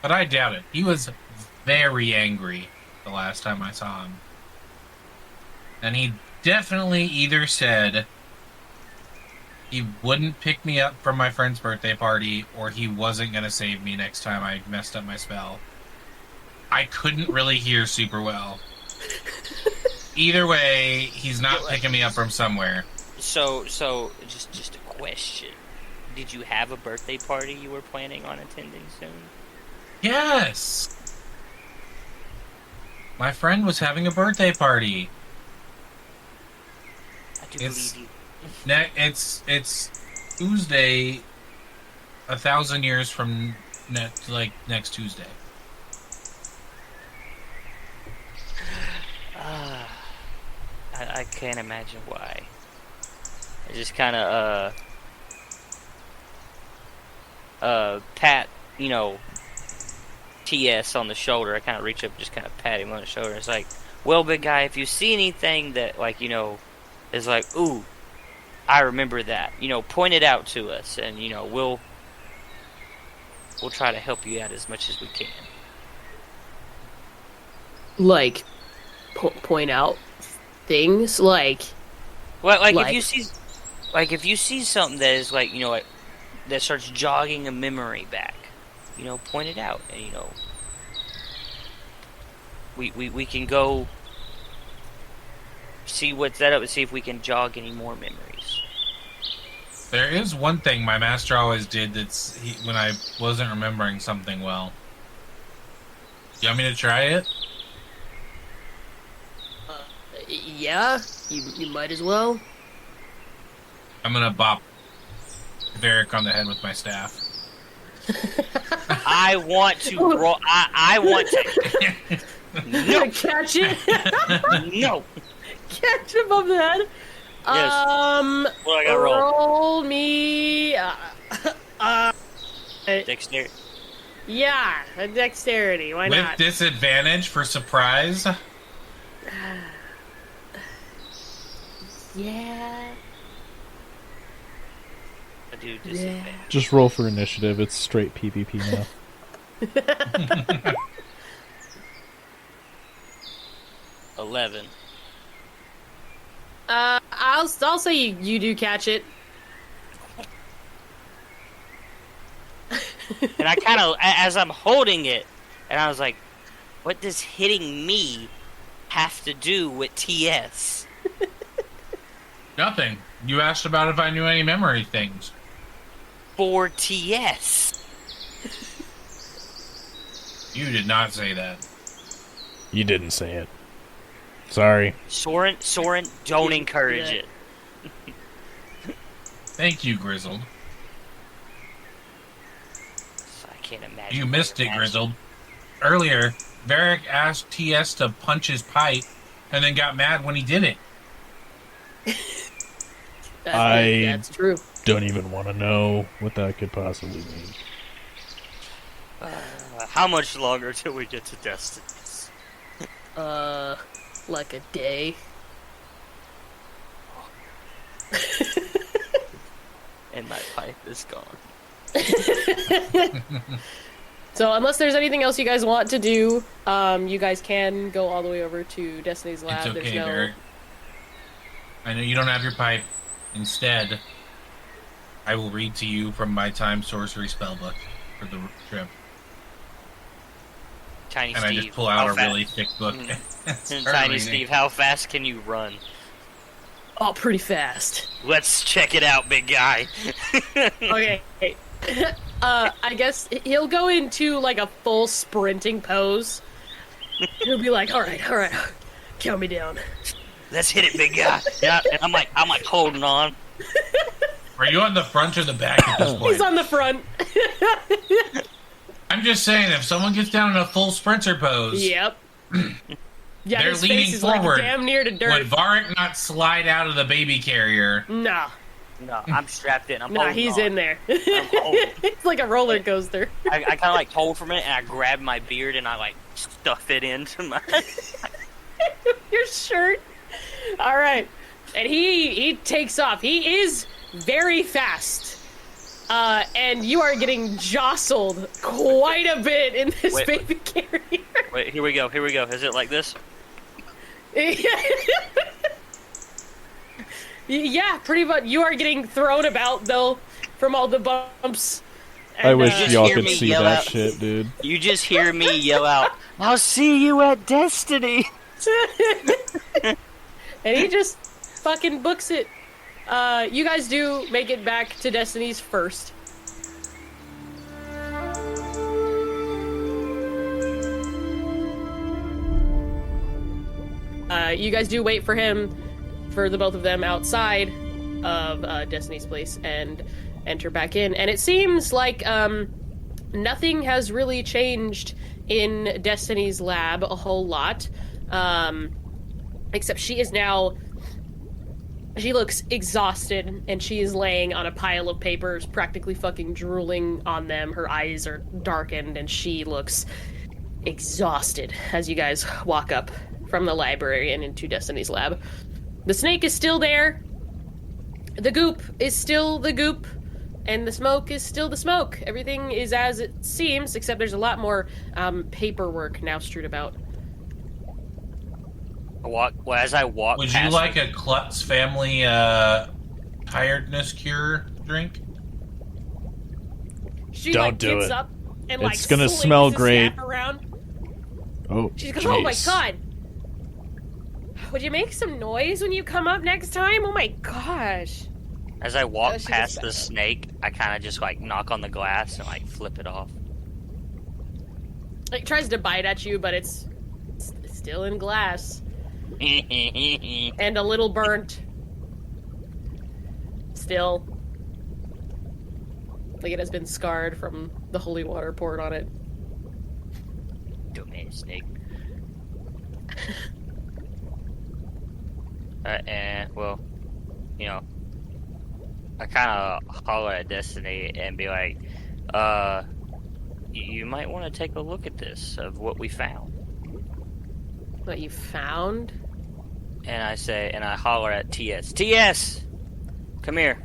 But I doubt it. He was very angry the last time I saw him. And he definitely either said he wouldn't pick me up from my friend's birthday party, or he wasn't going to save me next time I messed up my spell. I couldn't really hear super well. Either way, he's not picking me up from somewhere. So just a question. Did you have a birthday party you were planning on attending soon? Yes! My friend was having a birthday party. I do It's- believe you. It's Tuesday, 1,000 years from next Tuesday. I can't imagine why. I just kind of pat, TS on the shoulder. I kind of reach up, just kind of pat him on the shoulder. It's like, well, big guy, if you see anything that is like, ooh, I remember that. Point it out to us, and we'll try to help you out as much as we can. Like, point out things? Like, Well, Like- if you see something that is like, that starts jogging a memory back, point it out, and we can go see what's that up and see if we can jog any more memories. There is one thing my master always did when I wasn't remembering something well. You want me to try it? yeah, you might as well. I'm gonna bop Varric on the head with my staff. I want to roll. I want to. No, Catch it. no. Catch him on the head. Yes. What I got roll? Roll me. Dexterity. Yeah, a dexterity. Why With not? disadvantage for surprise. Yeah. I do disadvantage. Just roll for initiative. It's straight PvP now. 11. I'll say you do catch it. And I kind of, as I'm holding it, and I was like, what does hitting me have to do with TS? Nothing. You asked about if I knew any memory things. For TS. You did not say that. You didn't say it. Sorry. Soren, don't encourage it. Thank you, Grizzled. I can't imagine. You missed it, Grizzled. Earlier, Varric asked TS to punch his pipe, and then got mad when he did it. That's true. Don't even want to know what that could possibly mean. How much longer till we get to Destinies? Like a day. And my pipe is gone. So unless there's anything else you guys want to do, you guys can go all the way over to Destiny's Lab. It's okay, There's no... Varric. I know you don't have your pipe. Instead, I will read to you from my time sorcery spellbook for the trip. Tiny And Steve, I just pull out how a really thick book. and start Tiny reading. Steve, how fast can you run? Oh, pretty fast. Let's check it out, big guy. Okay. I guess he'll go into like a full sprinting pose. He'll be like, all right, count me down. Let's hit it, big guy. Yeah, and I'm like holding on. Are you on the front or the back at this point? He's on the front. I'm just saying, if someone gets down in a full sprinter pose, Yep. Yeah, they're his leaning face is forward. like damn near to dirt. Would Varric not slide out of the baby carrier? Nah. No, I'm strapped in. I'm Nah, holding he's on. in there. holding. It's like a roller coaster. I kind of like hold for a minute, and I grab my beard and I like stuff it into my. Your shirt. All right, and he takes off. He is very fast, and you are getting jostled quite a bit in this Wait. baby carrier. Wait, here we go. Is it like this? Yeah, pretty much. You are getting thrown about though from all the bumps. I wish just y'all hear could me see yell that out. shit, dude. You just hear me yell out, "I'll see you at Destiny." And he just fucking books it. You guys do make it back to Destiny's first. You guys do wait for him, for the both of them outside of Destiny's place and enter back in. And it seems like nothing has really changed in Destiny's lab a whole lot. Except she looks exhausted, and she is laying on a pile of papers, practically fucking drooling on them. Her eyes are darkened, and she looks exhausted as you guys walk up from the library and into Destiny's lab. The snake is still there. The goop is still the goop. And the smoke is still the smoke. Everything is as it seems, except there's a lot more paperwork now strewed about. As I walk Would past you like a Klutz family tiredness cure drink? She Don't like do gets it. up and It's like gonna slings smell the great. staff around. Oh, She goes, "Oh my jeez. god! Would you make some noise when you come up next time? Oh my gosh!" As I walk she past gets the back up. snake, I kind of just like knock on the glass and like flip it off. It tries to bite at you, but it's still in glass and a little burnt. Still, like it has been scarred from the holy water poured on it. Dumbass snake. Well, you know, I kind of holler at Destiny and be like, you might want to take a look at this, of what we found. What you found? And I say, and I holler at TS. TS! Come here.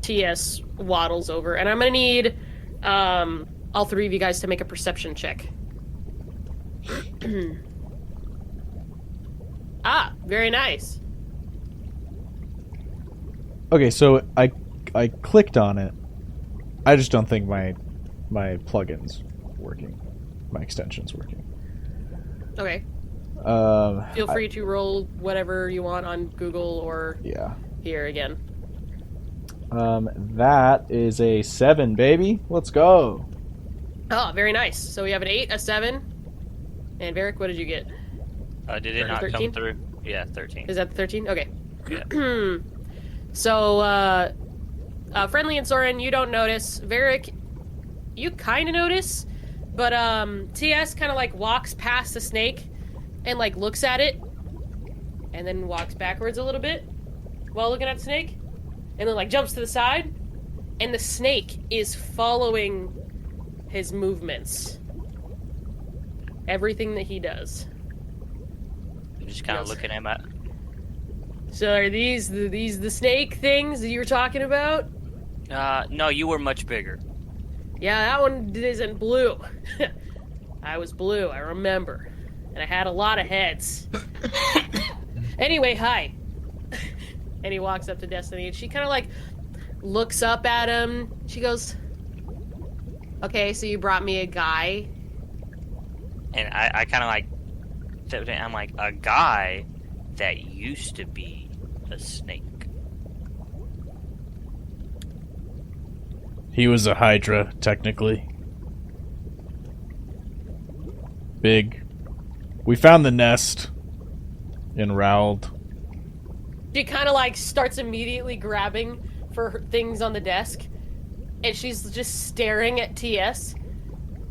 TS waddles over, and I'm gonna need all three of you guys to make a perception check. Ah, very nice. Okay, so I clicked on it. I just don't think my plugin's working. My extension's working. Okay. Feel free to roll whatever you want on Google or here again. That is a 7, baby. Let's go. Oh, very nice. So we have an 8, a 7, and Varric, what did you get? Did it not 13? come through? Yeah, 13. Is that the 13? Okay. Yeah. So, Friendly and Soren, you don't notice. Varric, you kind of notice, but TS kind of like walks past the snake and like looks at it, and then walks backwards a little bit while looking at the snake, and then like jumps to the side, and the snake is following his movements. Everything that he does. I'm just kind of looking at my... So are these the snake things that you were talking about? No, you were much bigger. Yeah, that one isn't blue. I was blue, I remember. And I had a lot of heads. Anyway, hi. And he walks up to Destiny, and she kind of like looks up at him. She goes, okay, so you brought me a guy. And I kind of like... I'm like, a guy that used to be a snake. He was a hydra, technically. Big. We found the nest in Rawold. She kind of like starts immediately grabbing for things on the desk, and she's just staring at TS,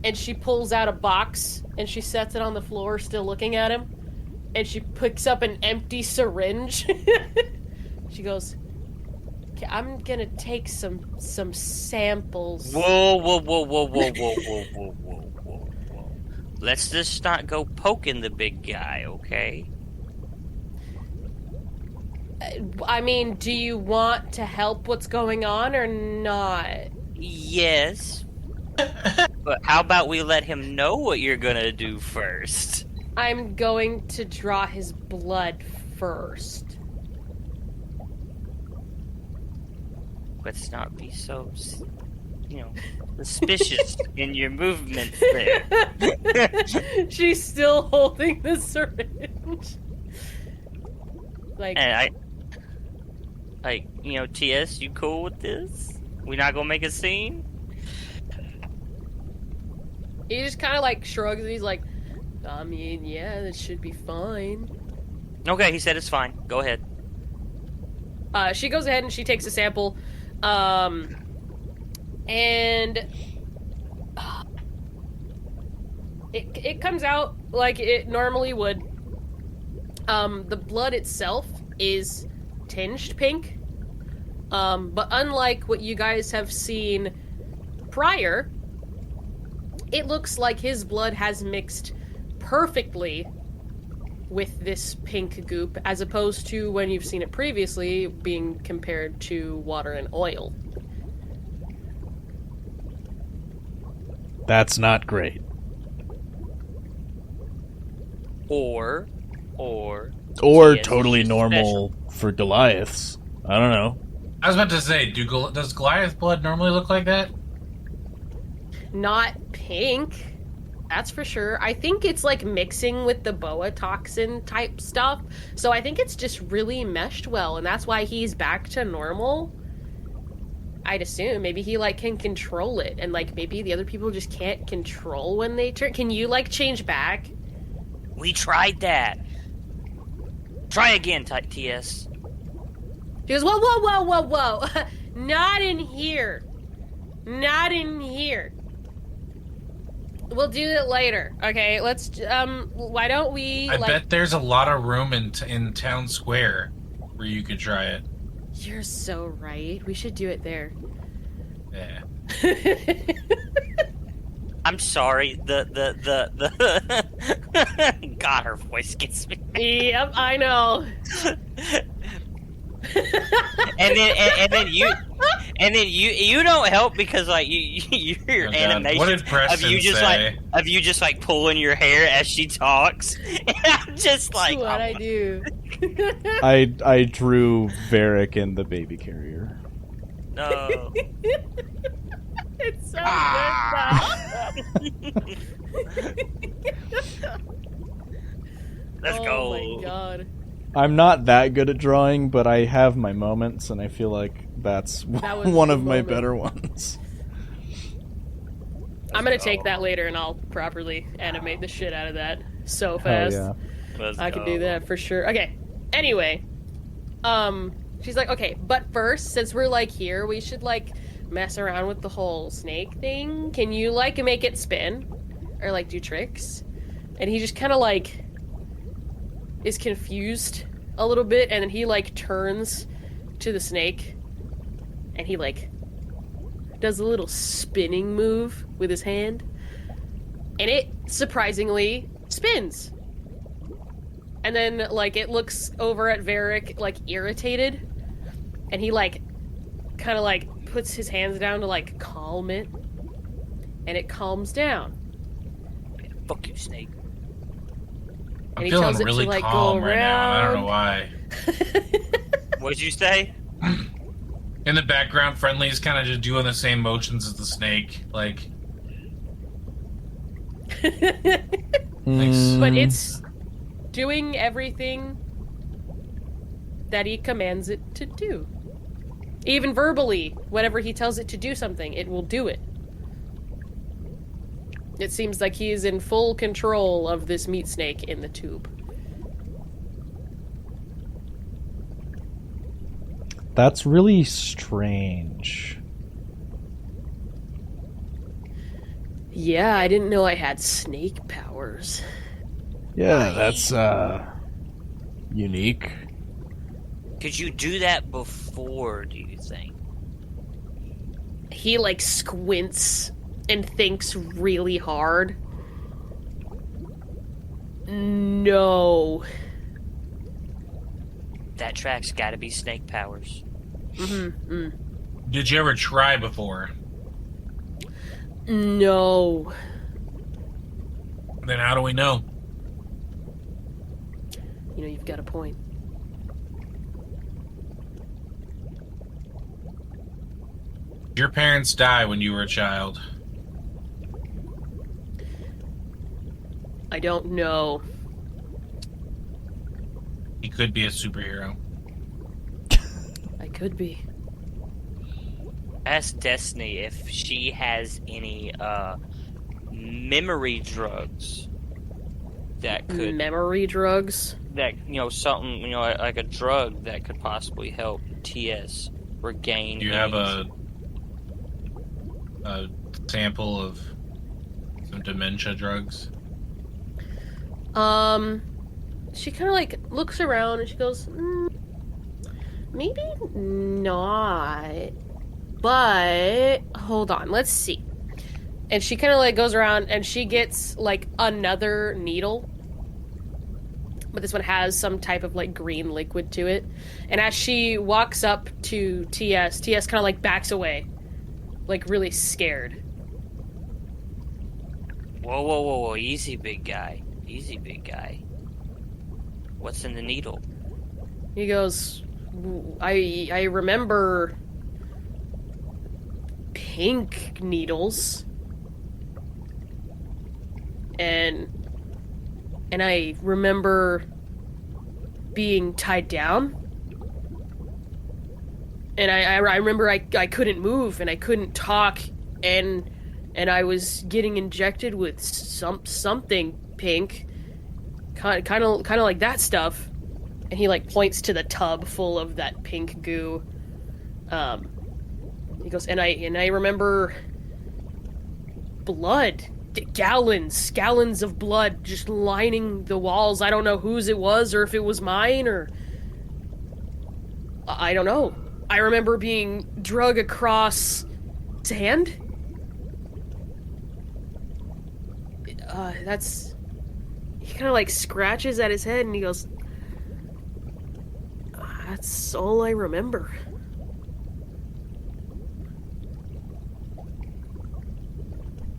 and she pulls out a box and she sets it on the floor, still looking at him, and she picks up an empty syringe. She goes, okay, I'm gonna take some samples. Whoa. Let's just not go poking the big guy, okay? I mean, do you want to help what's going on or not? Yes. But how about we let him know what you're gonna do first? I'm going to draw his blood first. Let's not be so, suspicious in your movements there. She's still holding the syringe. And TS, you cool with this? We not gonna make a scene? He just kind of like shrugs and he's like, I mean, yeah, that should be fine. Okay, he said it's fine. Go ahead. She goes ahead and she takes a sample, and it comes out like it normally would. The blood itself is tinged pink, but unlike what you guys have seen prior, it looks like his blood has mixed perfectly with this pink goop, as opposed to when you've seen it previously being compared to water and oil. That's not great. Or totally normal for Goliaths. I don't know. I was about to say, does Goliath blood normally look like that? Not pink, that's for sure. I think it's like mixing with the boa toxin type stuff, so I think it's just really meshed well, and that's why he's back to normal. I'd assume maybe he like can control it, and like maybe the other people just can't control when they turn. Can you like change back? we tried that. Try again, TS. She goes, whoa. Not in here. Not in here. We'll do it later. Okay, let's, why don't we, I bet there's a lot of room in Town Square where you could try it. You're so right. We should do it there. Yeah. I'm sorry. The God, her voice gets me. Yep, I know. And then you don't help because like your Oh, God. animation What did Preston say? of you just like pulling your hair as she talks. And I'm just like, What I do. I drew Varric in the baby carrier. no. It's so good. Let's Oh go. my god. I'm not that good at drawing, but I have my moments, and I feel like that's That was one the of my moment. better ones. I'm gonna take that later and I'll properly animate the shit out of that so Hell fast. yeah. Let's I can go. do that for sure. Okay. Anyway, she's like, okay, but first, since we're like here, we should like mess around with the whole snake thing. Can you like make it spin or like do tricks? And he just kind of like is confused a little bit, and then he like turns to the snake, and he like does a little spinning move with his hand, and it surprisingly spins. And then like it looks over at Varric like irritated, and he like kind of like puts his hands down to like calm it, and it calms down. Fuck you, snake. I'm And he feeling tells it to, really like, go calm right now, and I don't know around. why. What'd you say? In the background, Friendly's kind of just doing the same motions as the snake. Like, But it's doing everything that he commands it to do. Even verbally, whenever he tells it to do something, it will do it. It seems like he is in full control of this meat snake in the tube. That's really strange. Yeah, I didn't know I had snake powers. Yeah, that's unique. Could you do that before, do you think? He like squints and thinks really hard. No. That track's gotta be snake powers. did you ever try before? No. Then how do we know? You know, you've got a point. Did your parents die when you were a child? I don't know. He could be a superhero. I could be. Ask Destiny if she has any memory drugs that could Memory drugs? something like a drug that could possibly help TS regain. Do you have a sample of some dementia drugs? She kind of like looks around and she goes, maybe not. But hold on, let's see. And she kind of like goes around and she gets like another needle, but this one has some type of like green liquid to it. And as she walks up to TS kind of like backs away, like really scared. Whoa! Easy, big guy. Easy, big guy. What's in the needle? He goes, I remember pink needles. And I remember being tied down. And I remember I couldn't move and I couldn't talk, and I was getting injected with something pink, kind of like that stuff. And he like points to the tub full of that pink goo. He goes, and I remember blood, gallons of blood just lining the walls. I don't know whose it was or if it was mine or I don't know. I remember being drug across sand. kind of like scratches at his head and he goes, "That's all I remember."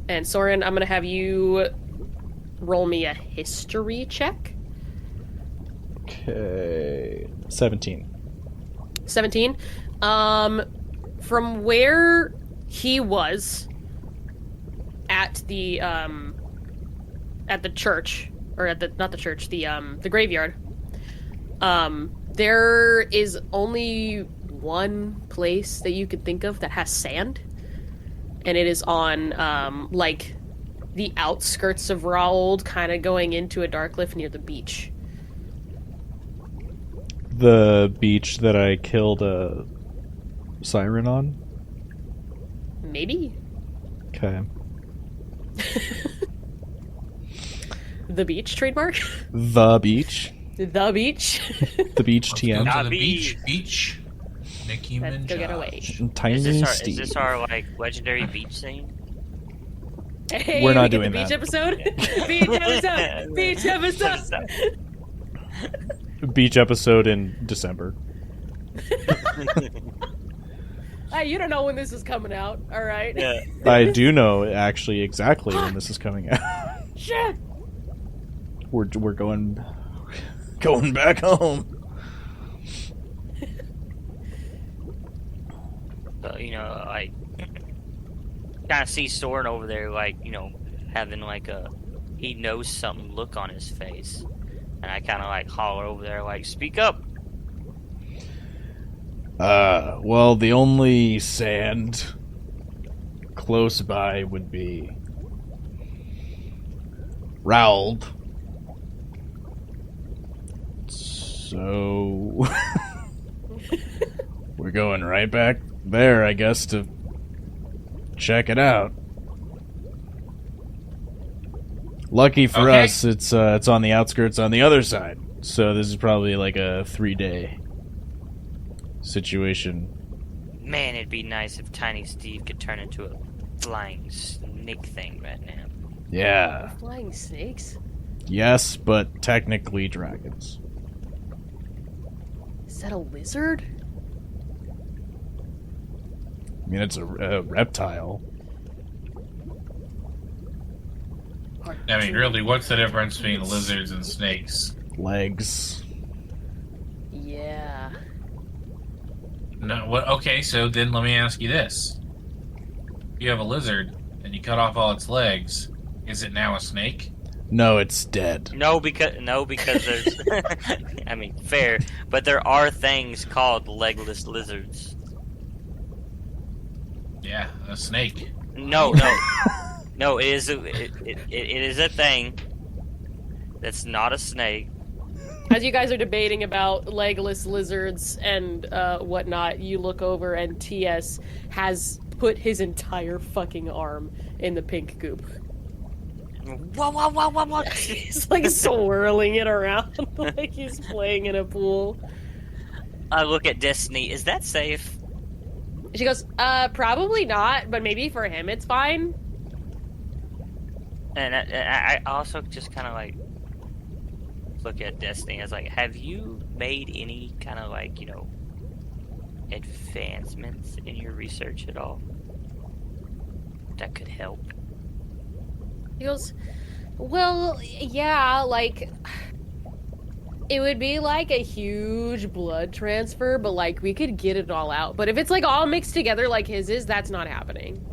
And Soren, I'm gonna have you roll me a history check. Okay. 17. 17. From where he was at the church, or at the not the church, the graveyard. There is only one place that you could think of that has sand, and it is on like the outskirts of Rawold, kind of going into a dark cliff near the beach. The beach that I killed a siren on? Maybe. Okay. The beach trademark? The beach. The beach. The beach Let's TM. go to the Nabi. beach. Nicki Let's go get Minaj. away. Tiny Is Steve. this our like legendary beach scene? Hey, We're not we get doing the beach that. episode. Beach episode. Beach episode. Beach episode in December. Hey, you don't know when this is coming out. All right. Yeah. I do know actually exactly when this is coming out. Shit. We're going back home. So, like, kind of see Soren over there, like, having like a he knows something look on his face, and I kind of like holler over there, like, speak up. Well, the only sand close by would be Rawold. So we're going right back there, I guess, to check it out. Lucky for Okay. us, it's on the outskirts on the other side. So this is probably like a 3-day situation. Man, it'd be nice if Tiny Steve could turn into a flying snake thing right now. Yeah. Flying snakes? Yes, but technically dragons. Is that a lizard? I mean, it's a reptile. I mean, really, what's the difference between lizards and snakes? Legs. Yeah. No, what? Okay, so then let me ask you this: you have a lizard and you cut off all its legs. Is it now a snake? No, it's dead. No, because there's. I mean, fair, but there are things called legless lizards. Yeah, a snake. No. No, it is a thing that's not a snake. As you guys are debating about legless lizards and whatnot, you look over and TS has put his entire fucking arm in the pink goop. What? He's like swirling it around like he's playing in a pool. I look at Destiny. Is that safe? She goes, probably not, but maybe for him it's fine. And I also just kind of like look at Destiny as like, have you made any kind of like, advancements in your research at all that could help? He goes, well, yeah, like, it would be like a huge blood transfer, but like, we could get it all out. But if it's like all mixed together like his is, that's not happening.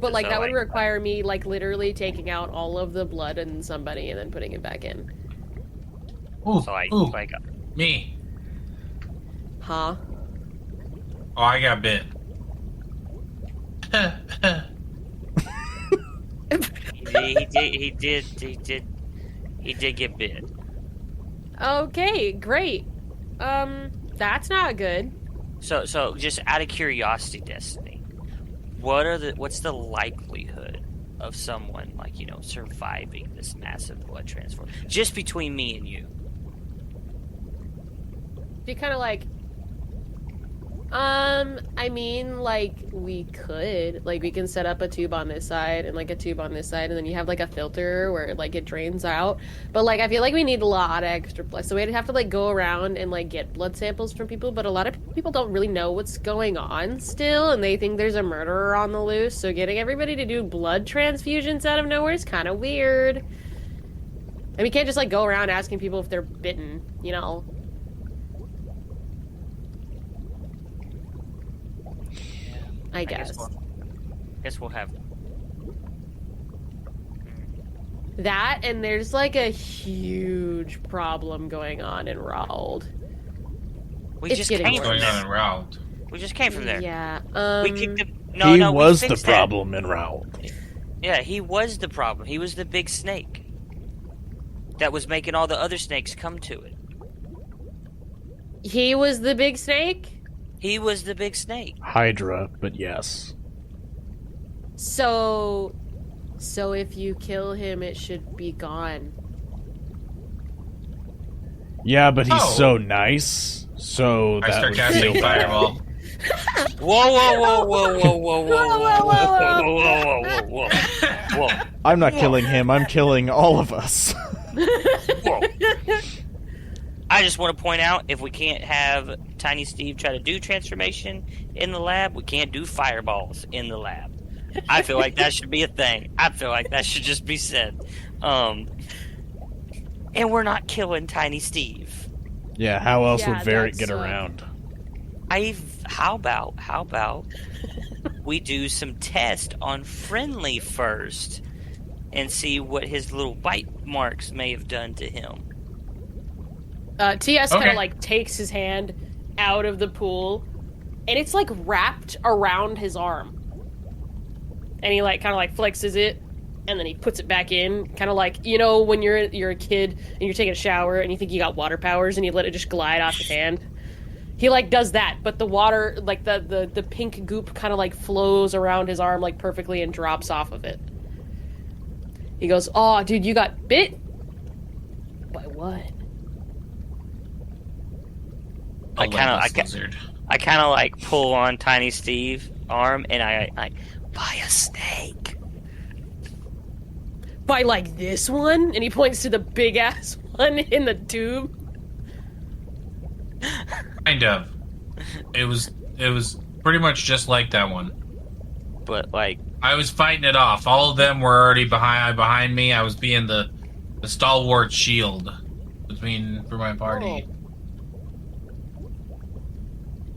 But like, So, that would like- require me like literally taking out all of the blood in somebody and then putting it back in. Ooh, So like, ooh, like me. Huh? Oh, I got bit. he did get bit. Okay, great. That's not good. So just out of curiosity, Destiny, what's the likelihood of someone like surviving this massive blood transfer? Just between me and you. She kind of like I mean, like, we could. Like, we can set up a tube on this side and, like, a tube on this side, and then you have, like, a filter where, like, it drains out. But, like, I feel like we need a lot of extra blood. So we'd have to, like, go around and, like, get blood samples from people, but a lot of people don't really know what's going on still, and they think there's a murderer on the loose, so getting everybody to do blood transfusions out of nowhere is kind of weird. And we can't just, like, go around asking people if they're bitten, you know? I guess. Guess we'll have that, and there's like a huge problem going on in Rawold. We just came What's from going there. on in Rawold? We just came from there. Yeah. We kicked him. He No, was we the fixed that. problem in Rawold. Yeah, he was the problem. He was the big snake that was making all the other snakes come to it. He was the big snake? He was the big snake. Hydra, but yes. So if you kill him, it should be gone. Yeah, but he's Oh. so nice, so I that start would casting feel bad. fireball. Whoa. I'm not killing him, I'm killing all of us. Whoa. I just want to point out, if we can't have Tiny Steve try to do transformation in the lab, we can't do fireballs in the lab. I feel like that should be a thing. I feel like that should just be said. And we're not killing Tiny Steve. Yeah, how else Yeah, would Varric get that's, around? How about we do some test on Friendly first and see what his little bite marks may have done to him. TS kind Okay. of like takes his hand out of the pool, and it's like wrapped around his arm. And he like kind of like flexes it, and then he puts it back in, kind of like, you know, when you're a kid and you're taking a shower and you think you got water powers and you let it just glide off his hand. He like does that, but the water, like the pink goop, kind of like flows around his arm like perfectly and drops off of it. He goes, "Oh, dude, you got bit? By what?" I kinda- Legless lizard. I kind of like pull on Tiny Steve's arm and I buy a snake. By like this one, and he points to the big ass one in the tube. Kind of. It was pretty much just like that one. But like, I was fighting it off. All of them were already behind me. I was being the stalwart shield for my party.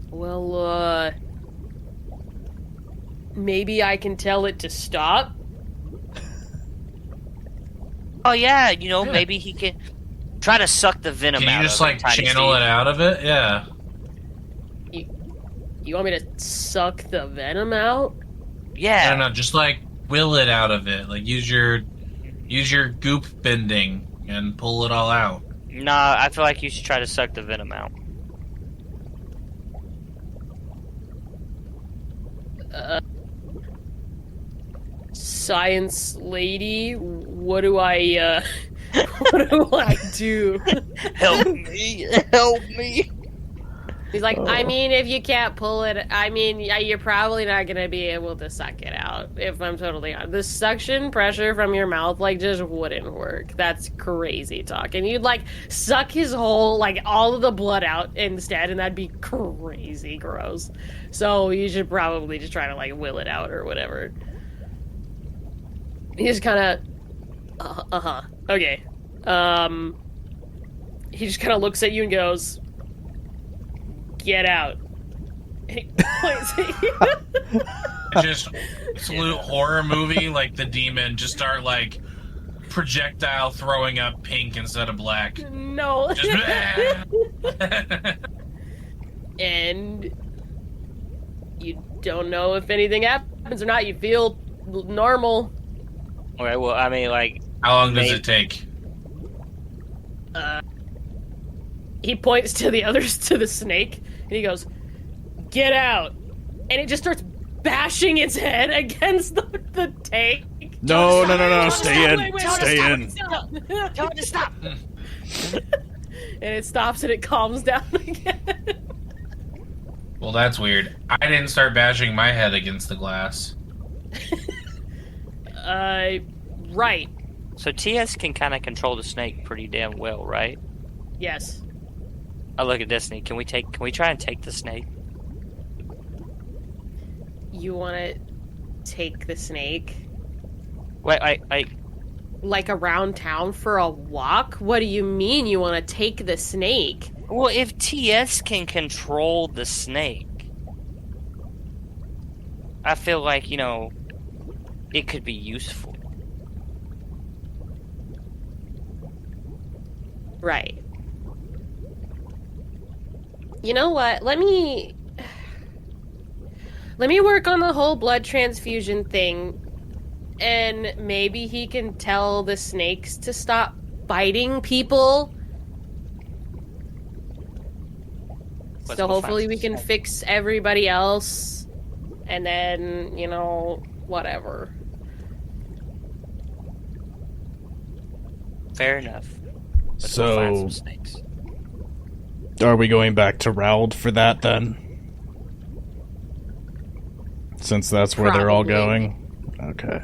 Well, maybe I can tell it to stop. oh yeah, you know, Yeah. maybe he can try to suck the venom Can out you just of like Tiny channel Steve. it out of it? Yeah. You want me to suck the venom out? Yeah. I don't know. Just like will it out of it. Like use your goop bending and pull it all out. Nah, I feel like you should try to suck the venom out. Science lady, what do I what do I do? Help me! Help me! He's like, I mean, if you can't pull it, I mean, you're probably not gonna be able to suck it out, if I'm totally honest. The suction pressure from your mouth, like, just wouldn't work. That's crazy talk. And you'd, like, suck his whole, like, all of the blood out instead, and that'd be crazy gross. So you should probably just try to, like, will it out or whatever. He just kind of, okay. He just kind of looks at you and goes, "Get out." And he points at you. Just absolute horror movie, like the demon just start like projectile throwing up pink instead of black. No. Just And you don't know if anything happens or not. You feel normal. Okay, well, I mean, like, How long does Maybe- it take? He points to the others, to the snake, and he goes, "Get out." And it just starts bashing its head against the tank. No, Stop. stay in, Wait, stay in. stop. tell it to stop! And it stops and it calms down again. Well, that's weird. I didn't start bashing my head against the glass. Right. So TS can kind of control the snake pretty damn well, right? Yes. I look at Destiny. Can we try and take the snake? You want to take the snake? Wait, Like around town for a walk? What do you mean you want to take the snake? well, if TS can control the snake, I feel like, it could be useful. Right. You know what? Let me work on the whole blood transfusion thing, and maybe he can tell the snakes to stop biting people. Let's So go hopefully find we some can snake. fix everybody else, and then, whatever. Fair enough. Let's go find some So, snakes. are we going back to Rawold for that then? Since that's where they're all Probably. going? Okay.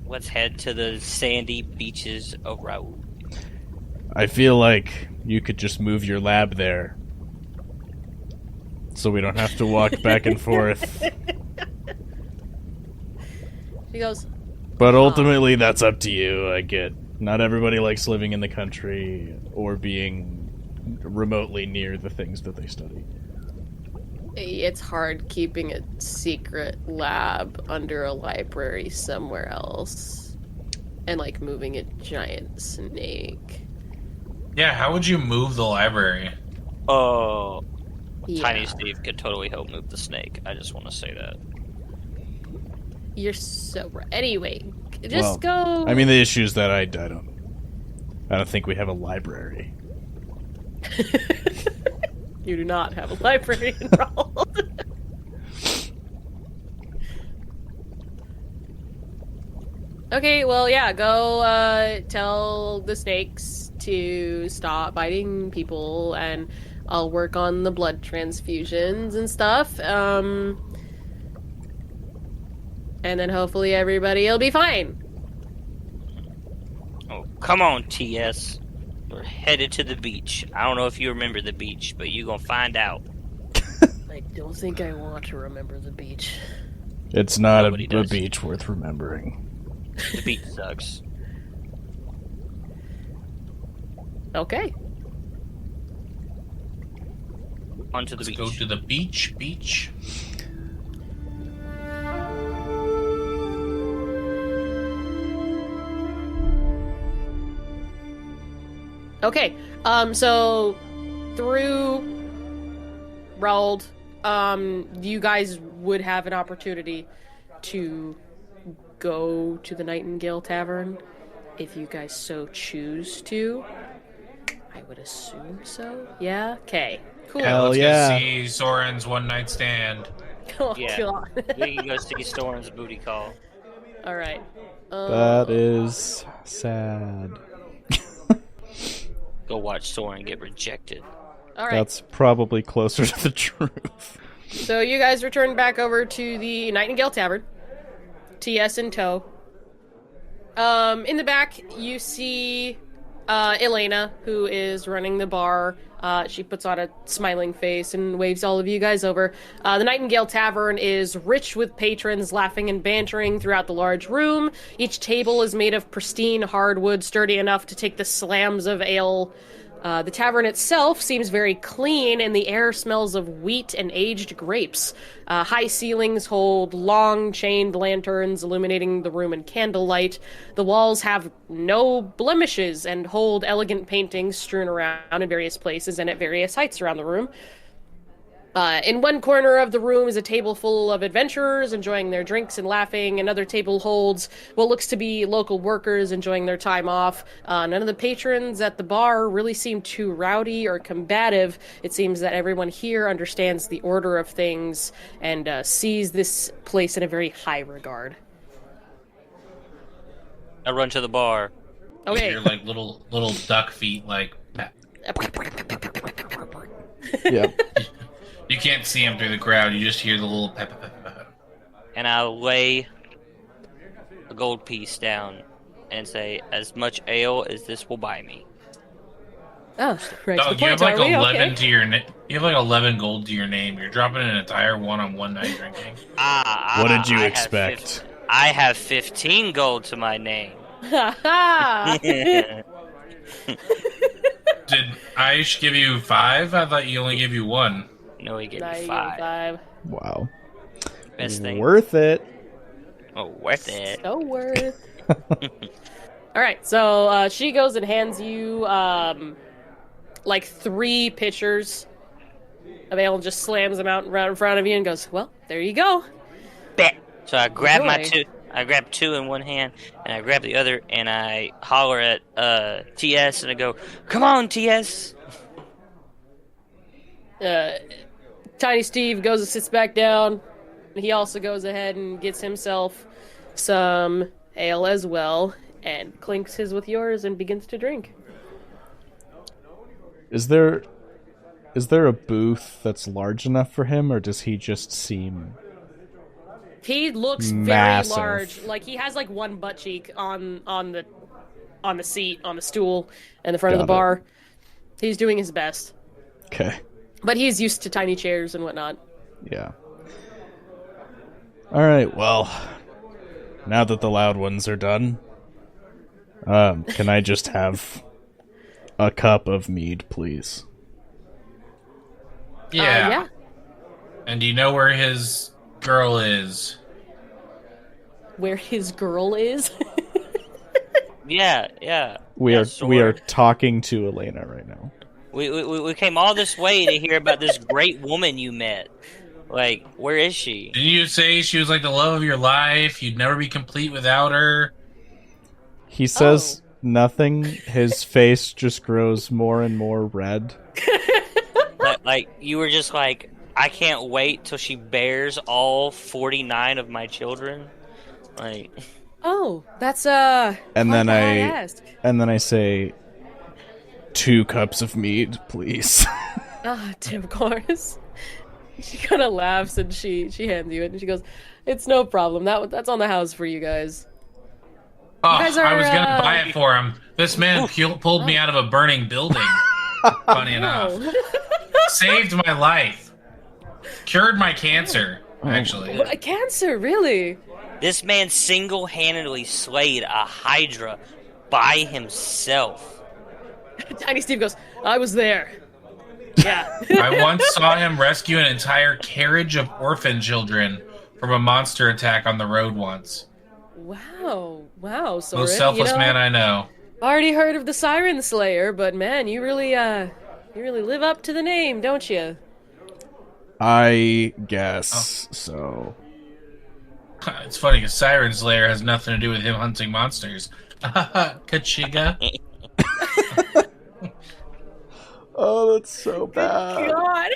Let's head to the sandy beaches of Rawold. I feel like you could just move your lab there. So we don't have to walk back and forth. She goes, But ultimately, that's up to you. I get not everybody likes living in the country or being remotely near the things that they study. it's hard keeping a secret lab under a library somewhere else. And, moving a giant snake. Yeah, how would you move the library? Oh, Yeah. Tiny Steve could totally help move the snake. I just want to say that. You're so right. Anyway, Well, just go. I mean, the issue is that I don't think we have a library. You do not have a library enrolled. Okay, well, yeah, go tell the snakes to stop biting people, and I'll work on the blood transfusions and stuff. And then hopefully everybody will be fine. Oh, come on, TS. We're headed to the beach. I don't know if you remember the beach, but you're gonna find out. I don't think I want to remember the beach. It's not Nobody a does. beach worth remembering. The beach sucks. Okay. Onto the Let's beach. go to the beach. Okay, so through Rawold, you guys would have an opportunity to go to the Nightingale Tavern if you guys so choose to. I would assume so. Yeah? Okay. Cool. Yeah, Hell let's yeah. go see Soren's one night stand. Oh, Yeah. God. We can go see Soren's booty call. All right. That is sad. Go watch Soren get rejected. All right. That's probably closer to the truth. So you guys return back over to the Nightingale Tavern. TS in tow. In the back, you see Elena, who is running the bar. She puts on a smiling face and waves all of you guys over. The Nightingale Tavern is rich with patrons laughing and bantering throughout the large room. Each table is made of pristine hardwood, sturdy enough to take the slams of ale. The tavern itself seems very clean, and the air smells of wheat and aged grapes. High ceilings hold long chained lanterns illuminating the room in candlelight. The walls have no blemishes and hold elegant paintings strewn around in various places and at various heights around the room. In one corner of the room is a table full of adventurers enjoying their drinks and laughing. Another table holds what looks to be local workers enjoying their time off. None of the patrons at the bar really seem too rowdy or combative. It seems that everyone here understands the order of things and sees this place in a very high regard. I run to the bar. Okay. You're like little duck feet, like. Yep. You can't see him through the crowd. You just hear the little pep, pep, pep, pep. And I lay a gold piece down and say, as much ale as this will buy me. Oh, right. Oh, To the you have point, like are we? 11 Okay. to your You have like 11 gold to your name. You're dropping an entire one-on-one night drinking. What did you I expect? I have 15 gold to my name. Ha ha! Did Aish give you 5? I thought he only gave you 1. No, he gave Now me you get 5. 5. Wow. Best thing. Worth it. Oh, worth it. So worth. All right, so she goes and hands you like 3 pitchers of ale and just slams them out right in front of you and goes, "Well, there you go." Bet. So I grab my Enjoy. 2. I grab 2 in one hand, and I grab the other, and I holler at TS, and I go, "Come on, TS!" Tiny Steve goes and sits back down. He also goes ahead and gets himself some ale as well and clinks his with yours and begins to drink. Is there a booth that's large enough for him, or does he just seem... He looks very Massive. large. Like he has like one butt cheek on the seat, on the stool in the front of the Got it. bar. He's doing his best. Okay. But he's used to tiny chairs and whatnot. Yeah. Alright, well, now that the loud ones are done, can I just have a cup of mead, please? Yeah. Yeah. And do you know where his girl is? Where his girl is. Yeah. We Yeah, are Soren. talking to Elena right now. We came all this way to hear about this great woman you met. Like, where is she? Didn't you say she was like the love of your life? You'd never be complete without her? He says nothing. His face just grows more and more red. Like, you were just like, I can't wait till she bears all 49 of my children. Like, Oh, that's And quite then the high I ask. say 2 cups of mead, please. Of course. She kind of laughs and she hands you it and she goes, "It's no problem. That's on the house for you guys." Oh, guys I are, was going to buy it for him. This man pulled me out of a burning building. Funny enough. Saved my life. Cured my cancer, actually. Cancer, really? this man single-handedly slayed a hydra by himself. Tiny Steve goes, "I was there." Yeah. I once saw him rescue an entire carriage of orphan children from a monster attack on the road once. Wow, Soren. Most selfless man I know. Already heard of the Siren Slayer, but man, you really live up to the name, don't you? I guess so. It's funny because Siren Slayer has nothing to do with him hunting monsters. Kachiga. Oh, that's so bad. God.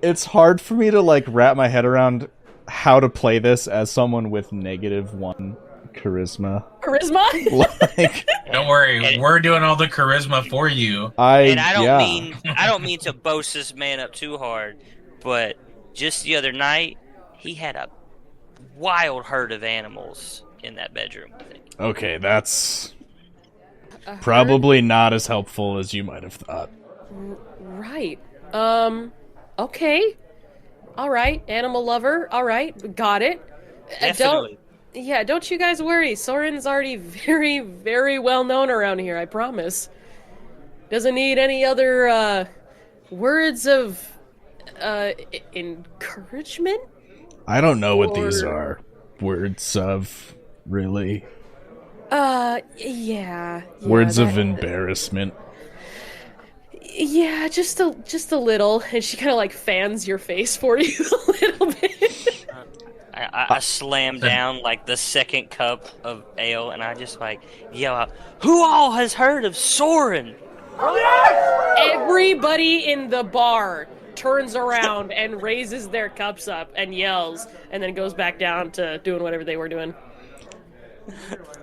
It's hard for me to wrap my head around how to play this as someone with -1 charisma. Charisma? Don't worry, we're doing all the charisma for you. And I don't mean to boast this man up too hard, but just the other night he had a wild herd of animals in that bedroom. I think. Okay, that's probably not as helpful as you might have thought. Right. Okay. All right, animal lover. All right, got it. Definitely. Don't you guys worry. Soren's already very, very well known around here, I promise. Doesn't need any other, words of, encouragement? I don't know what these are. Words of, really? Yeah. Words of embarrassment. Yeah, just a little. And she kind of, fans your face for you a little bit. I slam down the second cup of ale, and I just yell out, "Who all has heard of Soren?" Everybody in the bar turns around and raises their cups up and yells, and then goes back down to doing whatever they were doing.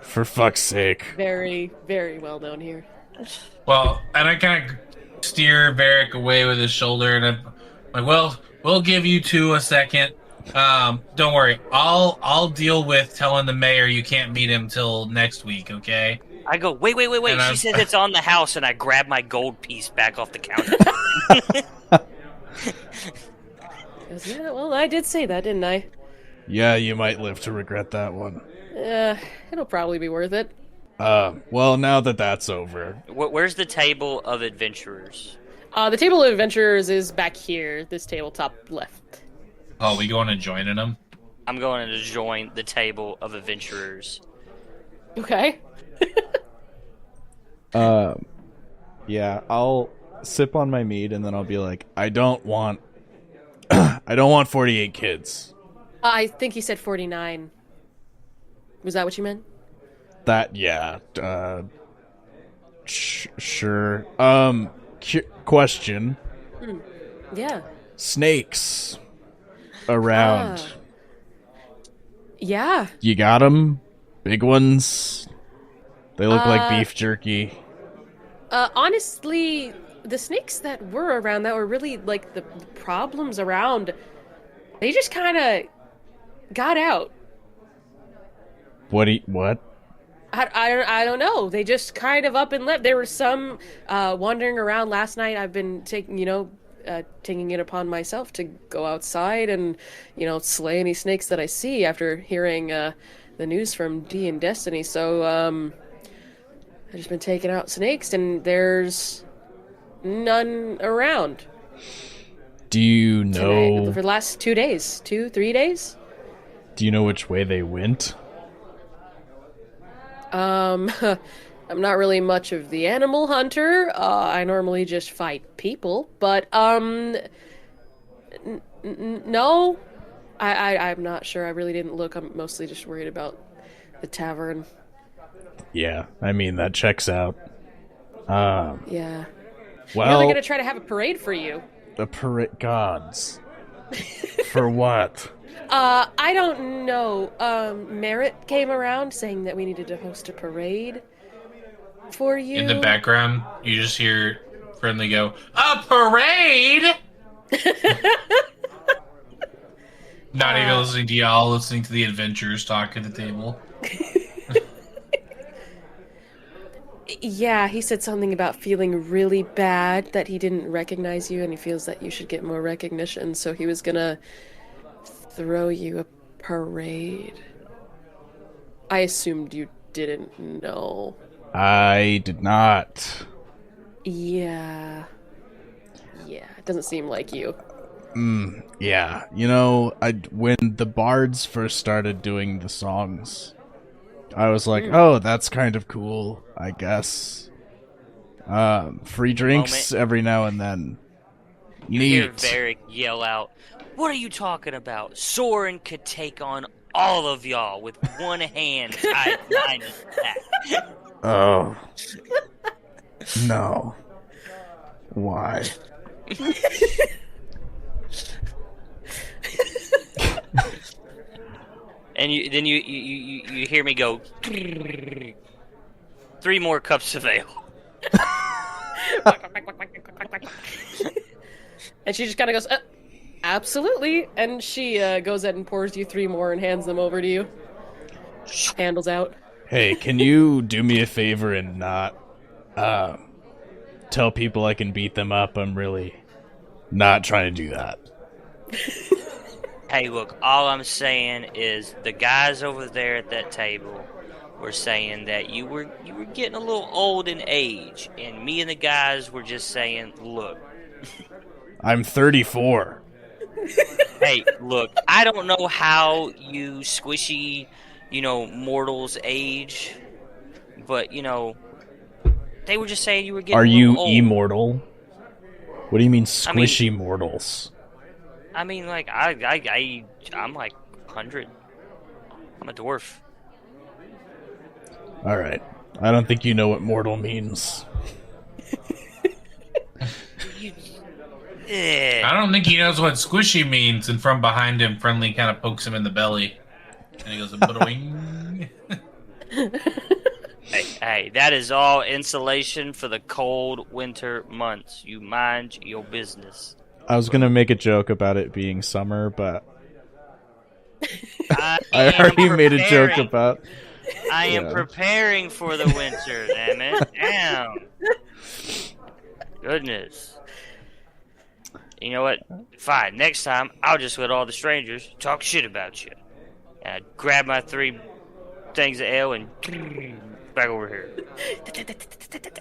For fuck's sake. Very, very well known here. Well, and I kind of steer Varric away with his shoulder, and I'm like, "Well, we'll give you two a second. Don't worry. I'll deal with telling the mayor you can't meet him till next week. Okay?" I go, wait. And She says it's on the house, and I grab my gold piece back off the counter. Yeah, well, I did say that, didn't I? Yeah, you might live to regret that one. It'll probably be worth it. Well, now that that's over. Where's the table of adventurers? The table of adventurers is back here, this tabletop left. Oh, we going to joining him? I'm going to join the table of adventurers. Okay. Yeah, I'll sip on my mead and then I'll be like, I don't want 48 kids. I think he said 49. Was that what you meant? That, yeah, sure. Question. Yeah. Snakes around. Yeah. You got them? Big ones? They look like beef jerky. Honestly, the snakes that were around that were really, like, the problems around, they just kind of got out. What? I don't know. They just kind of up and left. There were some wandering around last night. I've been taking it upon myself to go outside and, slay any snakes that I see after hearing the news from D and Destiny. So, I've just been taking out snakes, and there's none around. Do you know... Tonight, for the last 2 days. 3 days? Do you know which way they went? I'm not really much of the animal hunter. I normally just fight people, but, no. I'm not sure. I really didn't look. I'm mostly just worried about the tavern. Yeah, I mean, that checks out. Yeah. Well... they're gonna try to have a parade for you. The parade gods. For what? I don't know. Merritt came around saying that we needed to host a parade for you. In the background, you just hear Friendly go, "A parade!" Not even listening to y'all, listening to the adventurers talk at the table. Yeah, he said something about feeling really bad that he didn't recognize you, and he feels that you should get more recognition, so he was gonna throw you a parade. I assumed you didn't know. I did not. Yeah. Yeah, it doesn't seem like you. Yeah. When the bards first started doing the songs, I was like, oh, that's kind of cool, I guess. Free drinks every now and then. You Neat. hear Varric yell out, "What are you talking about? Soren could take on all of y'all with one hand tied behind his back." Oh. No. Why? And then you hear me go, 3 more cups of ale. And she just kind of goes, absolutely. And she goes ahead and pours you 3 more and hands them over to you. Handles out. Hey, can you do me a favor and not tell people I can beat them up? I'm really not trying to do that. Hey, look, all I'm saying is the guys over there at that table were saying that you were getting a little old in age, and me and the guys were just saying, look. I'm 34. Hey, look, I don't know how you squishy, mortals age, but, they were just saying you were getting Are a you little old. immortal? What do you mean squishy mortals? I mean, like, I'm like 100. I'm a dwarf. Alright. I don't think you know what mortal means. I don't think he knows what squishy means, and from behind him, Friendly kind of pokes him in the belly. And he goes, "Boing." Hey, Hey, that is all insulation for the cold winter months. You mind your business. I was gonna make a joke about it being summer, but I I already made a joke preparing. about. I am Yeah. preparing for the winter, damn it. Damn. Goodness. You know what? Fine. Next time, I'll just let all the strangers talk shit about you. And I grab my 3 things of ale and back over here.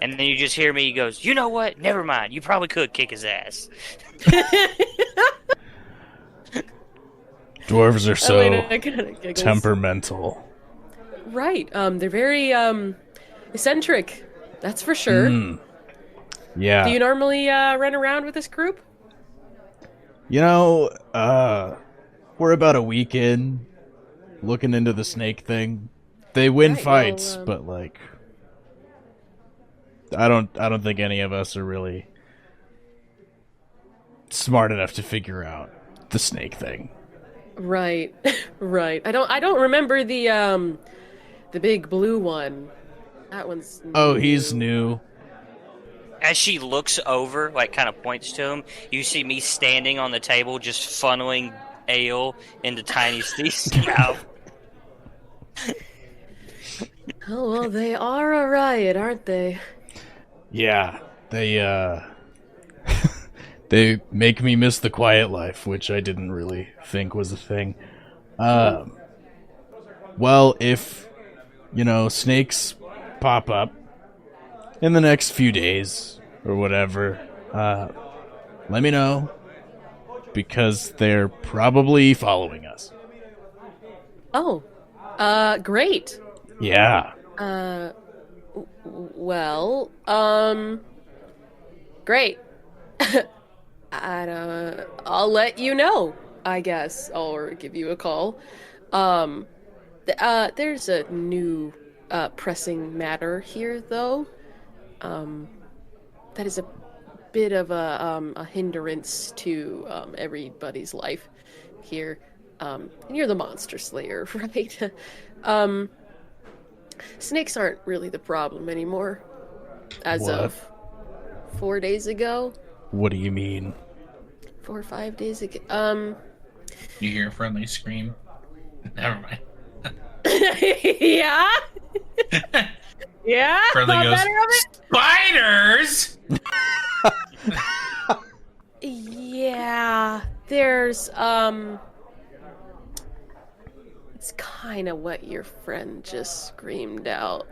And then you just hear me, he goes, you know what? Never mind. You probably could kick his ass. Dwarves are so Elena kinda giggles. temperamental. Right. They're very eccentric. That's for sure. Yeah. Do you normally run around with this group? You know, we're about a week in, looking into the snake thing. They win Right, fights, well, but like, I don't think any of us are really smart enough to figure out the snake thing. Right. Right. I don't remember the big blue one. That one's Oh, he's new. As she looks over, like kind of points to him, you see me standing on the table just funneling ale into Tiny Steve's mouth. Oh, well, they are a riot, aren't they? Yeah, they they make me miss the quiet life, which I didn't really think was a thing. Well, if snakes pop up in the next few days or whatever, let me know, because they're probably following us. Oh. Great. Yeah. Well, great. I'll let you know, I guess, or give you a call. There's a new, pressing matter here, though. That is a bit of a hindrance to, everybody's life here. And you're the monster slayer, right? Snakes aren't really the problem anymore. As What? of 4 days ago. What do you mean? 4 or 5 days ago. You hear a friendly scream. Never mind. Yeah? Yeah? Friendly Thought goes, better of it? spiders! Yeah. There's, it's kind of what your friend just screamed out.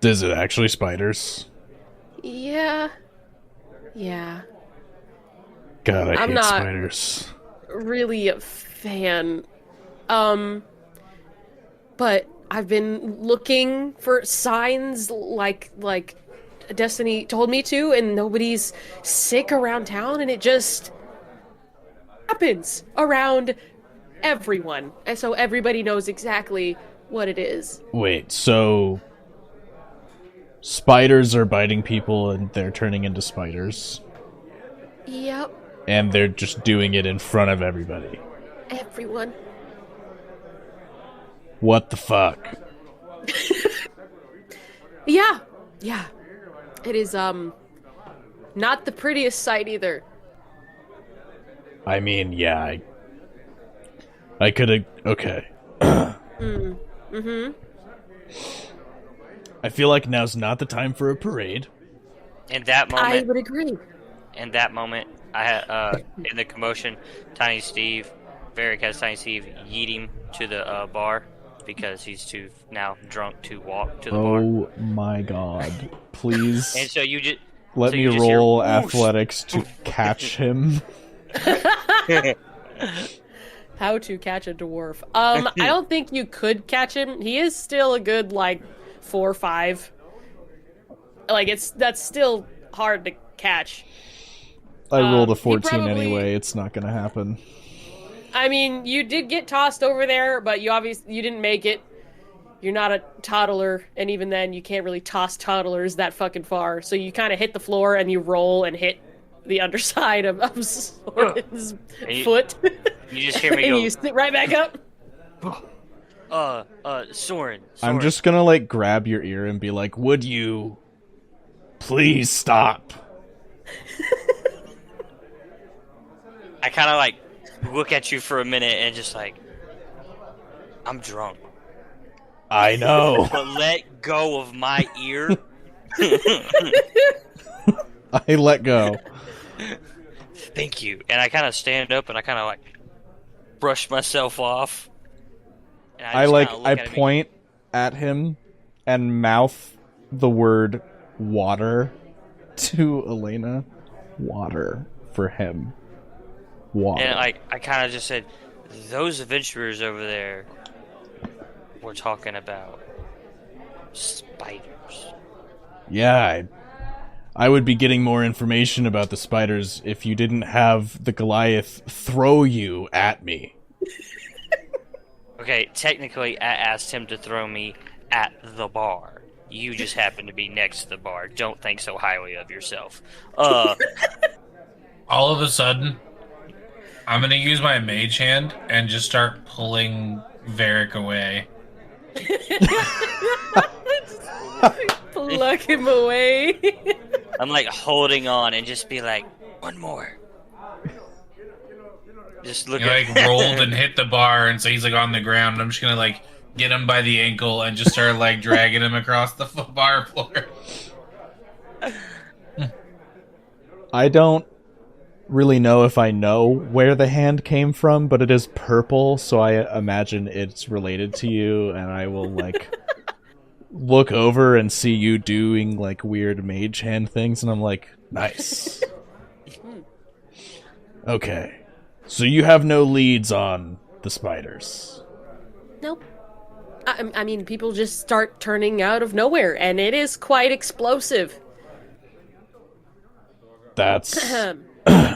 Is it actually spiders? Yeah. Yeah. God, I I'm hate not- spiders. Really a fan. But I've been looking for signs like Destiny told me to, and nobody's sick around town, and it just happens around everyone. And so everybody knows exactly what it is. Wait, so spiders are biting people and they're turning into spiders, Yep. and they're just doing it in front of everybody. Everyone. What the fuck? Yeah. Yeah. It is, not the prettiest sight either. I mean, yeah, I could have... Okay. I feel like now's not the time for a parade. In that I moment, would agree. in the commotion, Tiny Steve, Varric has Tiny Steve yeet him to the bar because he's too now drunk to walk to the bar. Oh my god. Please And so you just let so me you just hear, roll "Whoosh." athletics to catch him. How to catch a dwarf. I don't think you could catch him. He is still a good, 4 or 5. That's still hard to catch. I rolled a he 14 probably- anyway. It's not gonna happen. I mean, you did get tossed over there, but you didn't make it. You're not a toddler, and even then, you can't really toss toddlers that fucking far. So you kind of hit the floor, and you roll and hit the underside of Soren's And you- foot. You just hear me and go. you sit right back up. Soren. I'm just gonna, like, grab your ear and be like, would you please stop? I kind of, like, look at you for a minute and just, like, I'm drunk. I know. But let go of my ear. I let go. Thank you. And I kind of stand up and I kind of, like, brush myself off. And I point at him and mouth the word water to Elena. Water for him. Water. And I kind of just said, those adventurers over there were talking about spiders. Yeah, I would be getting more information about the spiders if you didn't have the Goliath throw you at me. Okay, technically, I asked him to throw me at the bar. You just happened to be next to the bar. Don't think so highly of yourself. All of a sudden, I'm gonna use my mage hand and just start pulling Varric away. Pluck him away. I'm like holding on and just be like, one more. Just look He at like rolled and hit the bar, and so he's like on the ground. And I'm just gonna like get him by the ankle and just start like dragging him across the bar floor. I don't really know if I know where the hand came from, but it is purple, so I imagine it's related to you, and I will like look over and see you doing like weird mage hand things, and I'm like, nice. Okay. So you have no leads on the spiders. Nope. I mean, people just start turning out of nowhere, and it is quite explosive. That's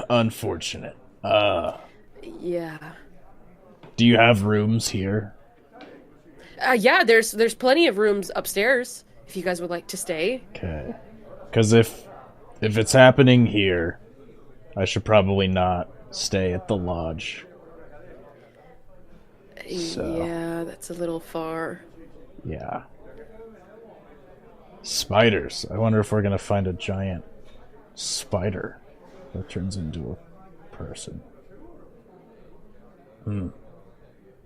unfortunate. Yeah. Do you have rooms here? Yeah, there's plenty of rooms upstairs if you guys would like to stay. Okay. Because if it's happening here, I should probably not stay at the lodge. So, yeah, that's a little far. yeah. Spiders. I wonder if we're gonna find a giant spider that turns into a person. We're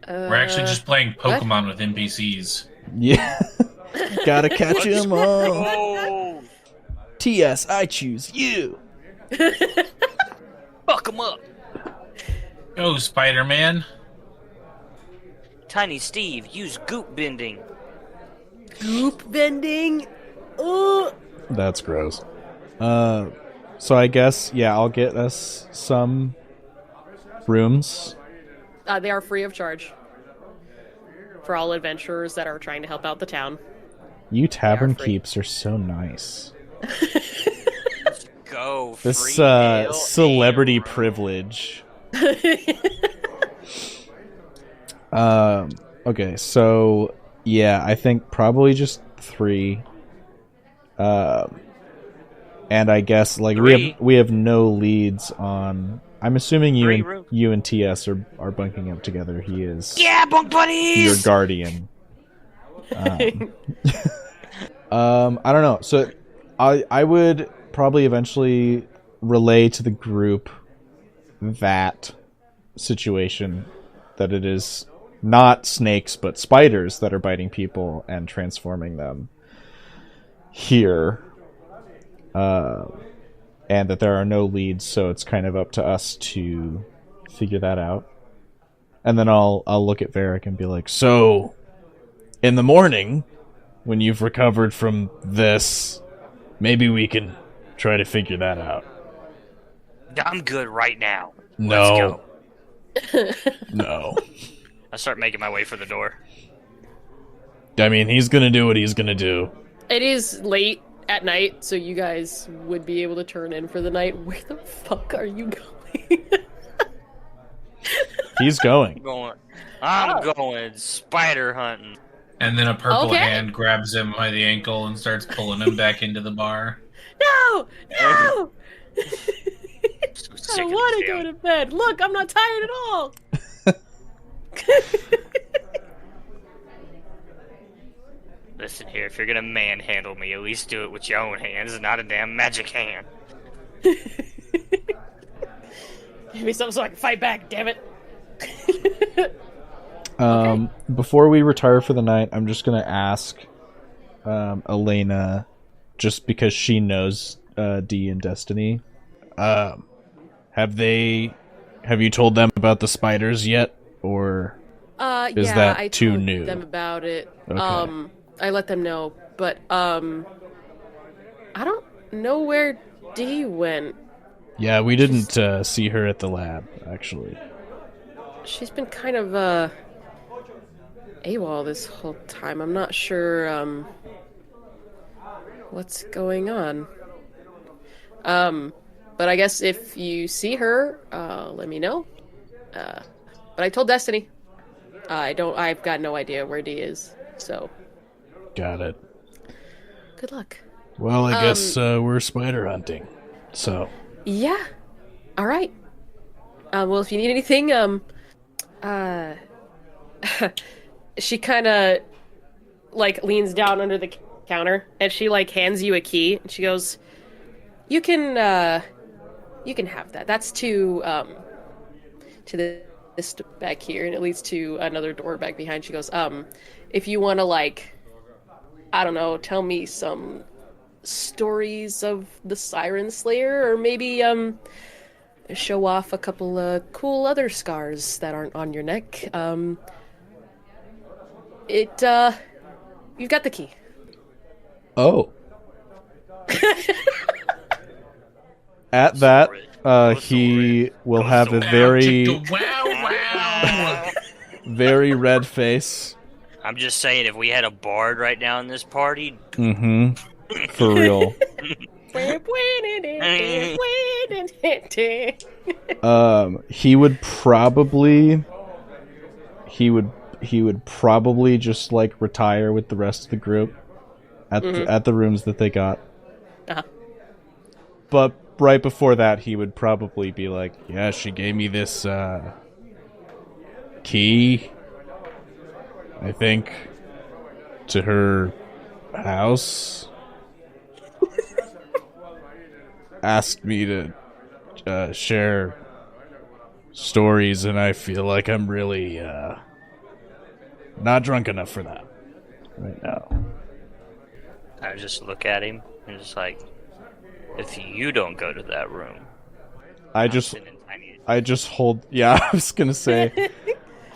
actually just playing Pokemon with NPCs. Yeah. Gotta catch 'em all. oh, TS, I choose you. fuck him up. Go, Spider-Man. Tiny Steve, use goop bending. Goop bending? Oh. That's gross. So I guess, yeah, I'll get us some rooms. They are free of charge for all adventurers that are trying to help out the town. You tavern free. keeps are so nice. Go. This free ale celebrity and rum. privilege. Okay, so yeah, I think probably just 3. And I guess like we have no leads on. I'm assuming you and TS are bunking up together. He is bunk buddies. your guardian. I don't know. So I would probably eventually relay to the group that situation, that it is not snakes but spiders that are biting people and transforming them here, and that there are no leads, so it's kind of up to us to figure that out. And then I'll look at Varric and be like, so in the morning when you've recovered from this, maybe we can try to figure that out. I'm good right now. No. Let's go. No. I start making my way for the door. I mean, he's gonna do what he's gonna do. It is late at night, so you guys would be able to turn in for the night. Where the fuck are you going? He's going. I'm going spider hunting. And then a purple Okay. hand grabs him by the ankle and starts pulling him back into the bar. No! No! So I sick don't of want this to go damn- to bed. Look, I'm not tired at all. Listen here, if you're gonna manhandle me, at least do it with your own hands, not a damn magic hand. Give me something so I can fight back, damn it. Before we retire for the night, I'm just gonna ask Elena, just because she knows D and Destiny. Have you told them about the spiders yet, or is that I too told new? them about it. Okay. I let them know, but I don't know where D went. Yeah, we didn't see her at the lab, actually. She's been kind of AWOL this whole time. I'm not sure what's going on. But I guess if you see her, let me know. But I told Destiny. I've got no idea where D is, so. Got it. Good luck. Well, I guess we're spider hunting, so. Yeah. All right. Well, if you need anything, she kind of like leans down under the counter and she like hands you a key and she goes, "You can have that. That's to this back here, and it leads to another door back behind." She goes, "If you want to like, I don't know, tell me some stories of the Siren Slayer, or maybe show off a couple cool other scars that aren't on your neck. You've got the key." Oh. At that, he will have a very, very red face. I'm just saying, if we had a bard right now in this party, Mm-hmm. For real. He would probably just like retire with the rest of the group at the rooms that they got. Uh-huh. But right before that, he would probably be like, "Yeah, she gave me this key, I think, to her house. Asked me to share stories, and I feel like I'm really not drunk enough for that right now." I just look at him and just like, if you don't go to that room, I just hold. Yeah, I was gonna say,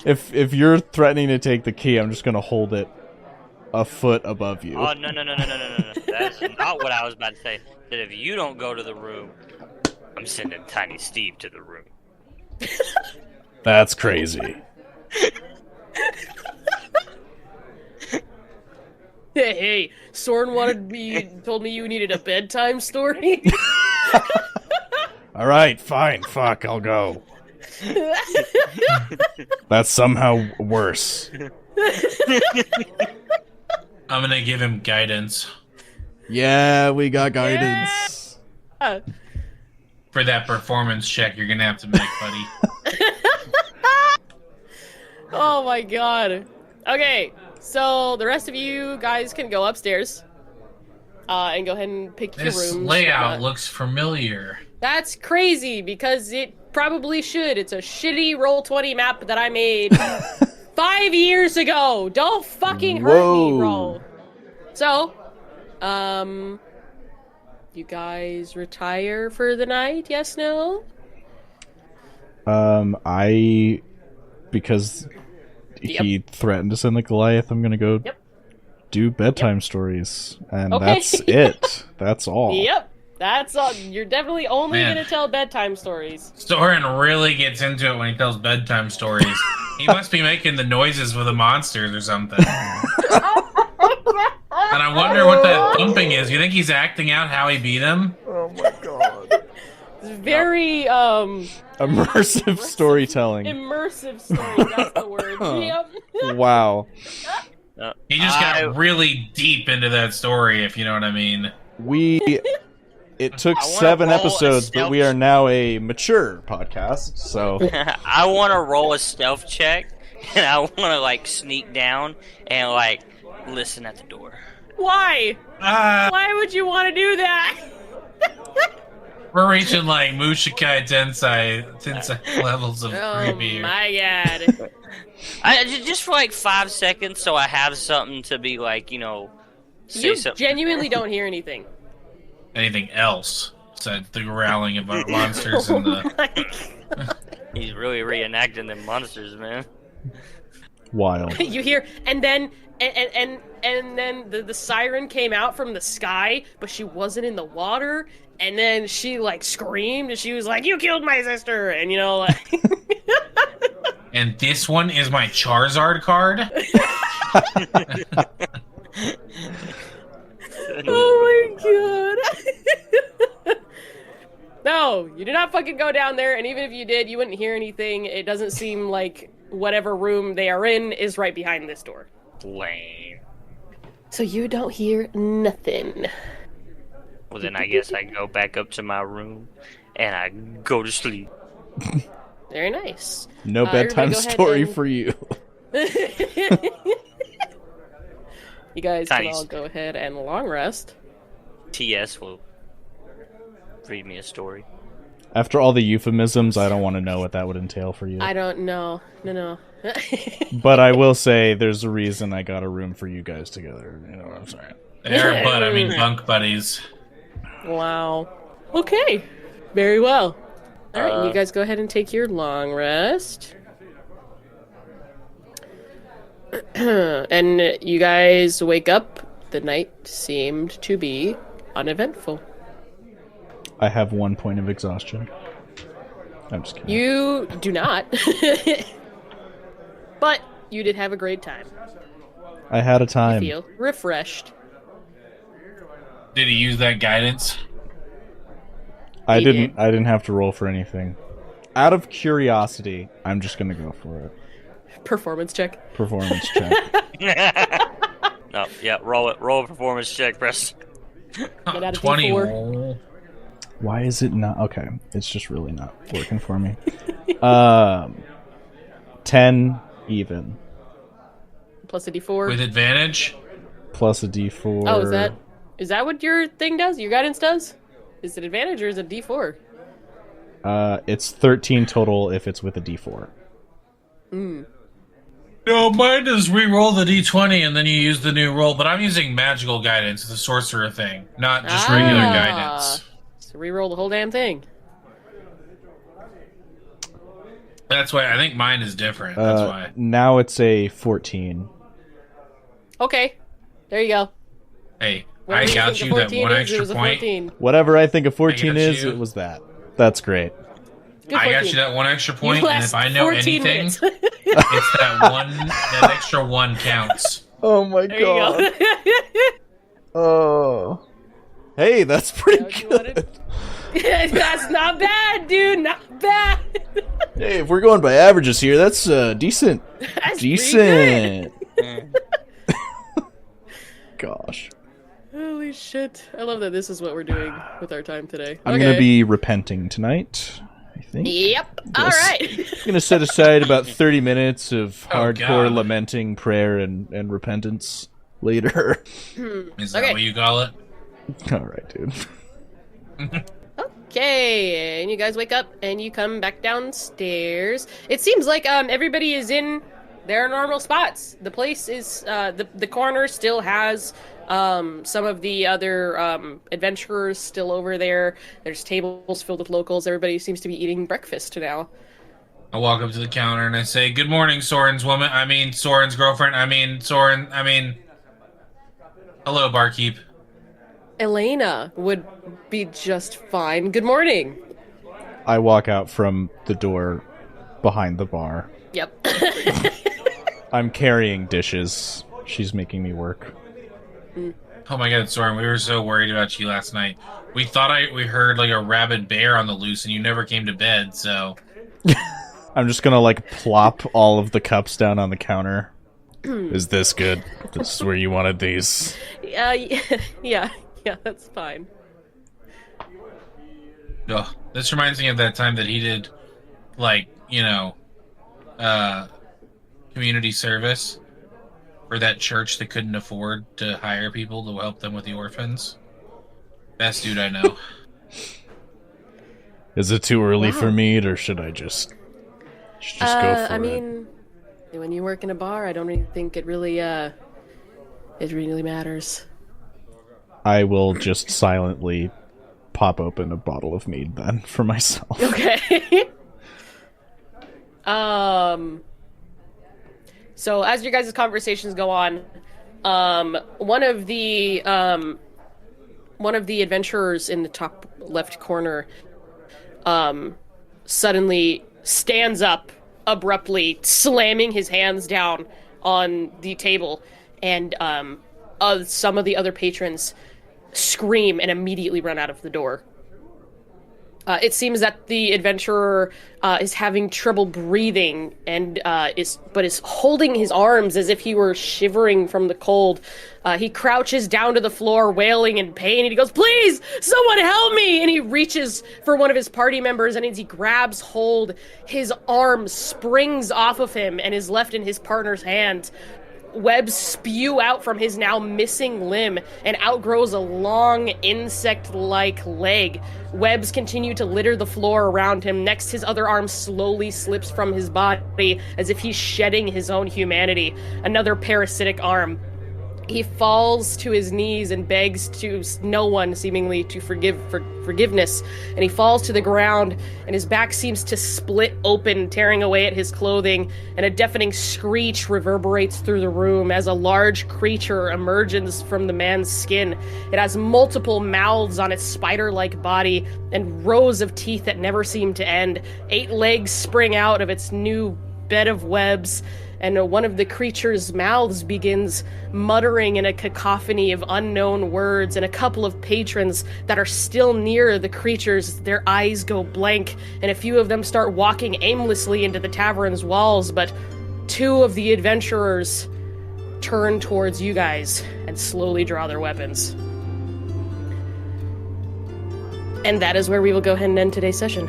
if you're threatening to take the key, I'm just gonna hold it a foot above you. Oh, no. That's not what I was about to say. That if you don't go to the room, I'm sending Tiny Steve to the room. That's crazy. Hey, Soren told me you needed a bedtime story. All right, fine. Fuck, I'll go. That's somehow worse. I'm gonna give him guidance Yeah, we got guidance. Yeah. for that performance check you're gonna have to make, buddy. Oh my god. Okay, so the rest of you guys can go upstairs and go ahead and pick your This rooms. layout looks familiar. That's crazy because it probably should. It's a shitty Roll20 map that I made 5 years ago. Don't fucking hurt me, bro. So, you guys retire for the night? Yes, no? Because he threatened to send the Goliath, I'm gonna go do bedtime stories, and that's it. That's all. Yep, that's all. You're definitely only gonna tell bedtime stories. Soren really gets into it when he tells bedtime stories. He must be making the noises with the monsters or something. And I wonder what that thumping is. You think he's acting out how he beat him? Oh my god. It's very Immersive storytelling. immersive story. That's the word. Yep. Wow. He just got really deep into that story, if you know what I mean. It took 7 episodes, but we are now a mature podcast, so. I want to roll a stealth check, and I want to like sneak down and like listen at the door. Why? Why would you want to do that? We're reaching like Mushikai Tensei levels of creepy here. Oh my god. Just for like 5 seconds, so I have something to be like, say You something. genuinely don't hear anything. Anything else? Said the growling of our monsters and the. He's really reenacting them monsters, man. Wild. You hear, and then the siren came out from the sky, but she wasn't in the water. And then she like screamed, and she was like, "You killed my sister!" And like. And this one is my Charizard card. Oh my god. No, you did not fucking go down there, and even if you did, you wouldn't hear anything. It doesn't seem like whatever room they are in is right behind this door. Lame. So you don't hear nothing. Well, then I guess I go back up to my room, and I go to sleep. Very nice. No bedtime everybody go ahead story and- for you. You guys can Nice. all go ahead and long rest. TS will read me a story. After all the euphemisms, I don't want to know what that would entail for you. I don't know. No. But I will say there's a reason I got a room for you guys together. You know what I'm saying? They're I mean bunk buddies. Wow. Okay. Very well. All right, you guys go ahead and take your long rest. And you guys wake up. The night seemed to be uneventful. I have 1 point of exhaustion. I'm just kidding. You do not. But you did have a great time. I had a time. Feel refreshed. Did he use that guidance? I He didn't. did. I didn't have to roll for anything. Out of curiosity, I'm just gonna go for it. Performance check. Performance check. No, yeah, roll it. Roll a performance check, press. Get out of 20. D4. Why is it not? Okay, it's just really not working for me. 10 even Plus a D4. With advantage? plus a D4. Oh, is that what your thing does? Your guidance does? Is it advantage or is it D4? It's 13 total if it's with a D4. No, mine does re-roll the d20 and then you use the new roll, but I'm using magical guidance. It's a sorcerer thing, not just regular guidance. So reroll the whole damn thing. That's why I think mine is different. That's why. Now it's a 14. Okay. There you go. Hey, Whatever I got think you the that 14 one is, it extra was a point. 14. Whatever I think a 14 got is, you. it was that. That's great. Good I got 14. you that one extra You point, and last if I know 14 anything, minutes. it's that extra one counts. Oh my There you go. Oh. Hey, that's pretty That what you good. wanted? That's not bad, dude. Not bad. Hey, if we're going by averages here, that's decent. That's pretty Decent. good. Gosh. Holy shit. I love that this is what we're doing with our time today. I'm Okay. going to be repenting tonight, I think. Yep. All Yes. right. I'm going to set aside about 30 minutes of Oh, hardcore God. lamenting, prayer, and repentance later. Is that Okay. what you call it? All right, dude. Okay, and you guys wake up and you come back downstairs. It seems like everybody is in their normal spots. The place is the corner still has some of the other adventurers still over there. There's tables filled with locals. Everybody seems to be eating breakfast now. I walk up to the counter and I say, "Good morning, Soren's woman. I mean, Soren's girlfriend. I mean, Soren. I mean, hello, barkeep." Elena would be just fine. Good morning. I walk out from the door behind the bar. Yep. I'm carrying dishes. She's making me work. Oh my God, Soren, we were so worried about you last night. We thought we heard like a rabid bear on the loose, and you never came to bed. So I'm just gonna like plop all of the cups down on the counter. Is this good? This is where you wanted these. Yeah, that's fine. Ugh, this reminds me of that time that he did, like, community service for that church that couldn't afford to hire people to help them with the orphans. Best dude I know. Is it too early Wow. for mead, or should I just go for I it? mean, when you work in a bar, I don't really think it really matters. I will just silently pop open a bottle of mead then for myself. Okay. So as your guys' conversations go on, one of the adventurers in the top left corner suddenly stands up abruptly, slamming his hands down on the table, and some of the other patrons scream and immediately run out of the door. It seems that the adventurer is having trouble breathing and is holding his arms as if he were shivering from the cold. He crouches down to the floor, wailing in pain, and he goes, "Please, someone help me!" And he reaches for one of his party members, and as he grabs hold, his arm springs off of him and is left in his partner's hand. Webs spew out from his now missing limb and outgrows a long insect-like leg. Webs continue to litter the floor around him. Next, his other arm slowly slips from his body as if he's shedding his own humanity. Another parasitic arm. He falls to his knees and begs to no one, seemingly, to forgiveness. And he falls to the ground, and his back seems to split open, tearing away at his clothing, and a deafening screech reverberates through the room as a large creature emerges from the man's skin. It has multiple mouths on its spider-like body and rows of teeth that never seem to end. 8 legs spring out of its new bed of webs, and one of the creature's mouths begins muttering in a cacophony of unknown words, and a couple of patrons that are still near the creatures, their eyes go blank, and a few of them start walking aimlessly into the tavern's walls, but 2 of the adventurers turn towards you guys and slowly draw their weapons. And that is where we will go ahead and end today's session.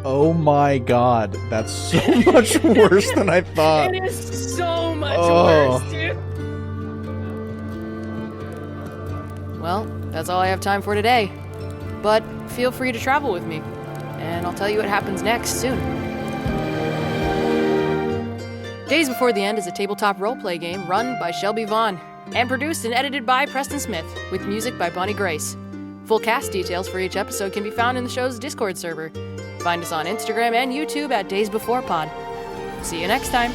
Oh my god, that's so much worse than I thought. It is so much Oh. worse, dude. Well, that's all I have time for today. But feel free to travel with me, and I'll tell you what happens next soon. Days Before the End is a tabletop roleplay game run by Shelby Vaughn, and produced and edited by Preston Smith, with music by Bonnie Grace. Full cast details for each episode can be found in the show's Discord server. Find us on Instagram and YouTube at Days Before Pod. See you next time.